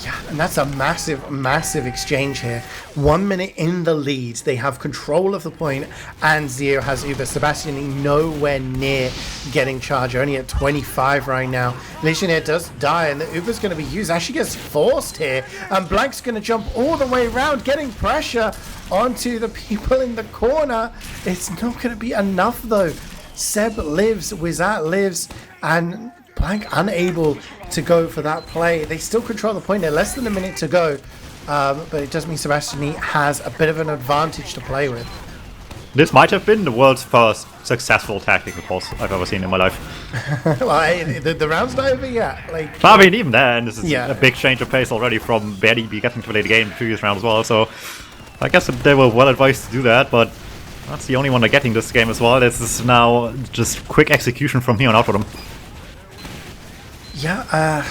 Yeah, and that's a massive, massive exchange here. 1 minute in the lead. They have control of the point, and Zeo has Uber. Sebastian nowhere near getting charge. Only at 25 right now. Legionnaire does die, and the Uber's going to be used. Actually gets forced here, and Blank's going to jump all the way around, getting pressure onto the people in the corner. It's not going to be enough, though. Seb lives, Wizat lives, and Blank unable to go for that play. They still control the point. They're less than a minute to go, but it does mean Sebastian has a bit of an advantage to play with. This might have been the world's first successful tactical pulse I've ever seen in my life. Well, the round's not over yet. I mean, even then, this is a big change of pace already from barely getting to play the game in the previous round as well. So I guess they were well advised to do that, but that's the only one they're getting this game as well. This is now just quick execution from here on out for them. Yeah,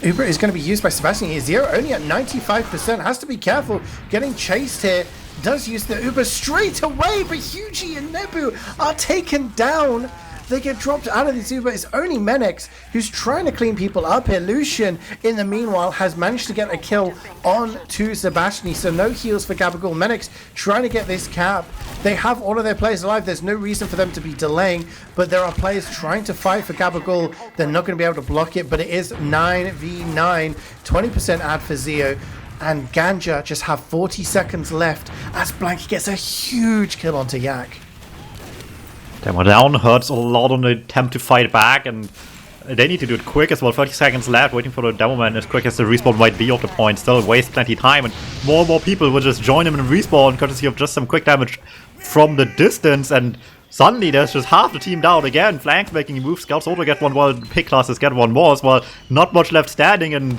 Uber is going to be used by Sebastian here. Zero only at 95%. Has to be careful. Getting chased here. Does use the Uber straight away, but Hugie and Nebu are taken down. They get dropped out of this Uber. It's only Menex who's trying to clean people up here. Lucian, in the meanwhile, has managed to get a kill on to Sebastian. So no heals for GABAGOOL. Menex trying to get this cap. They have all of their players alive. There's no reason for them to be delaying, but there are players trying to fight for GABAGOOL. They're not going to be able to block it, but it is 9v9. 20% ad for Zeo. And GANJA just have 40 seconds left as Blank gets a huge kill onto Yak. Damn, down hurts a lot on the attempt to fight back, and they need to do it quick as well. 30 seconds left, waiting for the DuMmTm as quick as the respawn might be off the point. Still waste plenty of time, and more people will just join him in respawn courtesy of just some quick damage from the distance, and suddenly there's just half the team down again. Flanks making a move, Scouts also get one while pick classes get one more as well. Not much left standing, and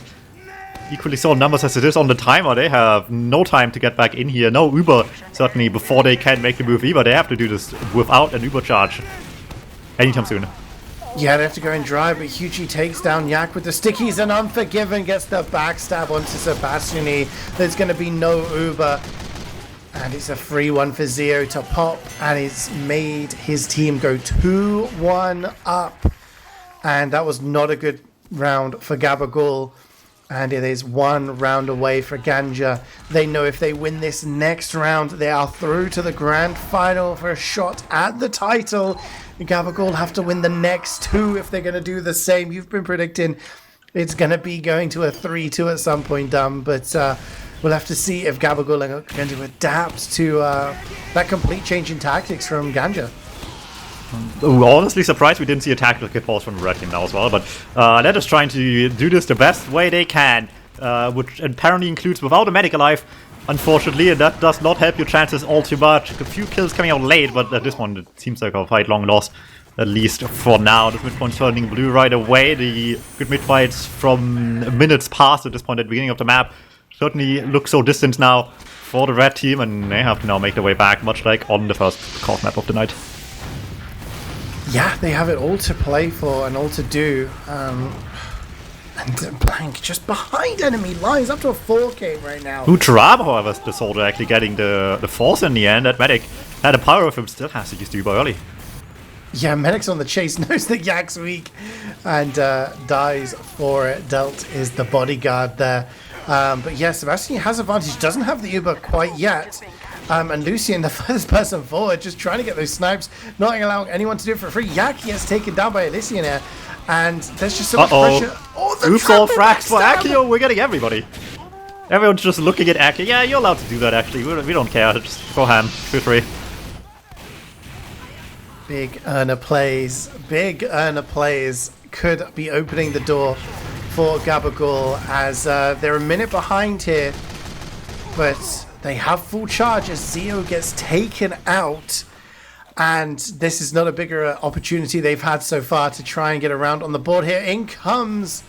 equally so numbers as it is on the timer. They have no time to get back in here. No Uber, certainly, before they can make the move either. They have to do this without an Uber charge anytime soon. Yeah, they have to go in dry, but Hugie takes down Yak with the stickies, and Unforgiven gets the backstab onto Sebastian. There's going to be no Uber, and it's a free one for Zeo to pop, and it's made his team go 2-1 up. And that was not a good round for GABAGOOL. And it is one round away for GANJA. They know if they win this next round, they are through to the grand final for a shot at the title. GABAGOOL have to win the next two if they're going to do the same. You've been predicting it's going to be going to a 3-2 at some point, but we'll have to see if GABAGOOL are going to adapt to that complete change in tactics from GANJA. Honestly surprised we didn't see a tactical pause from the red team now as well, but they're just trying to do this the best way they can, which apparently includes without a medic alive, unfortunately, and that does not help your chances all too much. A few kills coming out late, but at this one it seems like a quite long loss, at least for now. This midpoint turning blue right away. The good mid fights from minutes past at this point at the beginning of the map certainly look so distant now for the red team, and they have to now make their way back, much like on the first court map of the night. Yeah, they have it all to play for and all to do. And Blank just behind enemy lines, up to a 4K right now. Utrab, however, the soldier actually getting the force in the end. That medic had a power of him, still has to use the Uber early. Yeah, Medic's on the chase, knows that Yak's weak, and dies for it. Delt is the bodyguard there. But yeah, Sebastian has advantage, doesn't have the Uber quite yet. And Lucian, the first person forward, just trying to get those snipes, not allowing anyone to do it for free. Yaki gets taken down by Elysian here, and there's just so much pressure. Oh, the Oops, all frags for Akio. We're getting everybody. Everyone's just looking at Akio. Yeah, you're allowed to do that, actually. We don't care. Just go ham. 2-3. Big earner plays. Big earner plays could be opening the door for GABAGOOL as they're a minute behind here, but they have full charge as Zeo gets taken out, and this is not a bigger opportunity they've had so far to try and get around on the board here. In comes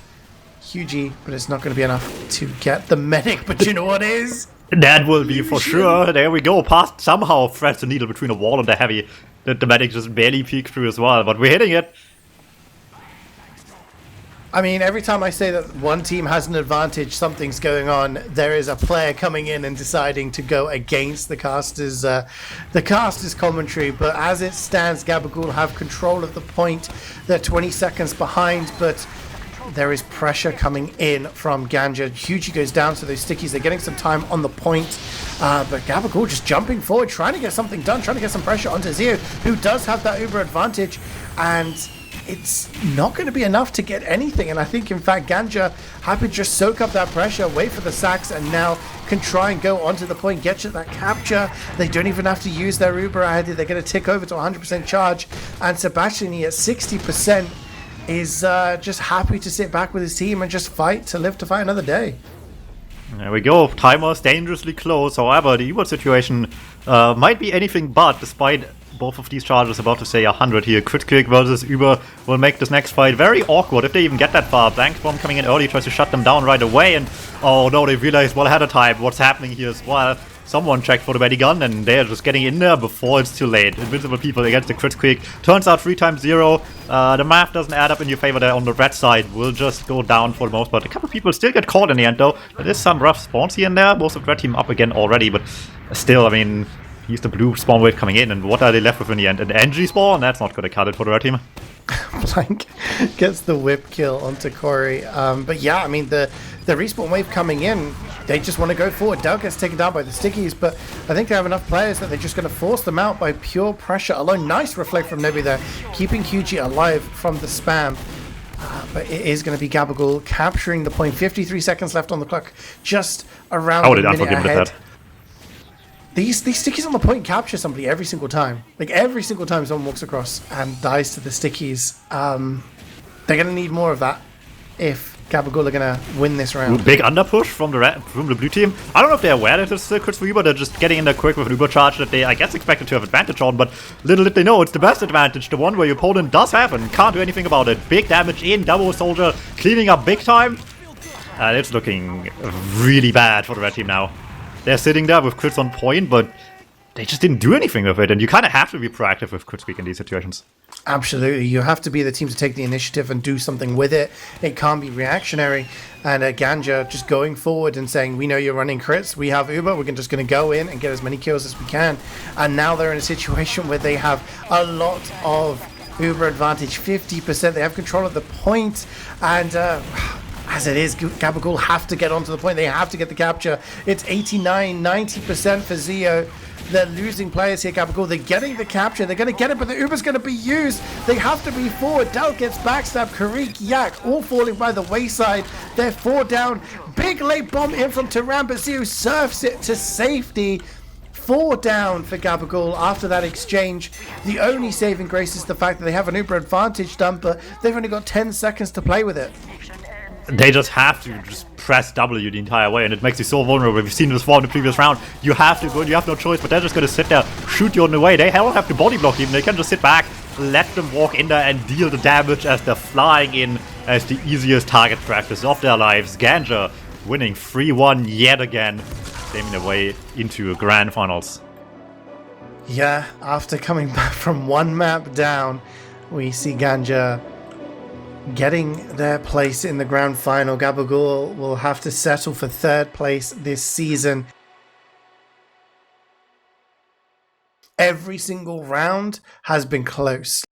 Hugie, but it's not going to be enough to get the medic, but you know what is? That will be for sure. There we go. Past somehow threads the needle between a wall and the heavy. The medic just barely peeked through as well, but we're hitting it. I mean, every time I say that one team has an advantage, something's going on. There is a player coming in and deciding to go against the caster's commentary. But as it stands, GABAGOOL have control of the point. They're 20 seconds behind, but there is pressure coming in from GANJA. GGG goes down to those stickies. They're getting some time on the point. But GABAGOOL just jumping forward, trying to get something done, trying to get some pressure onto CeeJaey, who does have that uber advantage. And it's not going to be enough to get anything. And I think, in fact, GANJA happy to just soak up that pressure, wait for the sacks, and now can try and go onto the point, get you that capture. They don't even have to use their uber ahead. They're going to tick over to 100% charge. And Sebastiani at 60% is just happy to sit back with his team and just fight to live to fight another day. There we go. Timer's dangerously close. However, the Uber situation might be anything but, despite both of these charges about to say 100 here. KritzKast versus Uber will make this next fight very awkward if they even get that far. Blankbomb coming in early, tries to shut them down right away, and oh no, they realized well ahead of time what's happening here as well. Someone checked for the ready gun, and they're just getting in there before it's too late. Invincible people against the KritzKast. Turns out 3 times 0. The math doesn't add up in your favor there on the red side. Will just go down for the most part. A couple people still get caught in the end, though. There is some rough spawns here and there. Most of the red team up again already, but still, I mean, he's the blue spawn wave coming in, and what are they left with in the end? An NG spawn? That's not going to cut it for the red team. Blank gets the whip kill onto Corey. But yeah, I mean, the respawn wave coming in, they just want to go forward. Del gets taken down by the stickies, but I think they have enough players that they're just going to force them out by pure pressure alone. Nice reflect from Nobi there, keeping QG alive from the spam. But it is going to be GABAGOOL capturing the point. 53 seconds left on the clock, just around a minute ahead. These stickies on the point capture somebody every single time. Like, every single time someone walks across and dies to the stickies. They're going to need more of that if GABAGOOL are going to win this round. Big underpush from the blue team. I don't know if they're aware that it's crits for Uber. They're just getting in there quick with an Uber charge that they, I guess, expected to have advantage on. But little did they know, it's the best advantage. The one where your opponent does have and can't do anything about it. Big damage in, Double Soldier cleaning up big time. And it's looking really bad for the red team now. They're sitting there with crits on point, but they just didn't do anything with it. And you kind of have to be proactive with crit speak in these situations. Absolutely. You have to be the team to take the initiative and do something with it. It can't be reactionary. And GANJA just going forward and saying, we know you're running crits. We have Uber. We're just going to go in and get as many kills as we can. And now they're in a situation where they have a lot of Uber advantage. 50%. They have control of the point. And as it is, GABAGOOL have to get onto the point. They have to get the capture. It's 89, 90% for CeeJaey. They're losing players here, GABAGOOL. They're getting the capture. They're going to get it, but the Uber's going to be used. They have to be forward. Del gets backstabbed. Karik, Yak, all falling by the wayside. They're 4 down. Big late bomb in from Taran, but CeeJaey surfs it to safety. 4 down for GABAGOOL after that exchange. The only saving grace is the fact that they have an Uber advantage done, but they've only got 10 seconds to play with it. They just have to just press W the entire way, and it makes you so vulnerable. We've seen this before in the previous round. You have to go, you have no choice, but they're just going to sit there, shoot you on the way. They don't have to body block even. They can just sit back, let them walk in there and deal the damage as they're flying in as the easiest target practice of their lives. GANJA winning 3-1 yet again, claiming their way into grand finals. Yeah, after coming back from one map down, we see GANJA getting their place in the grand final. GABAGOOL will have to settle for 3rd place this season. Every single round has been close.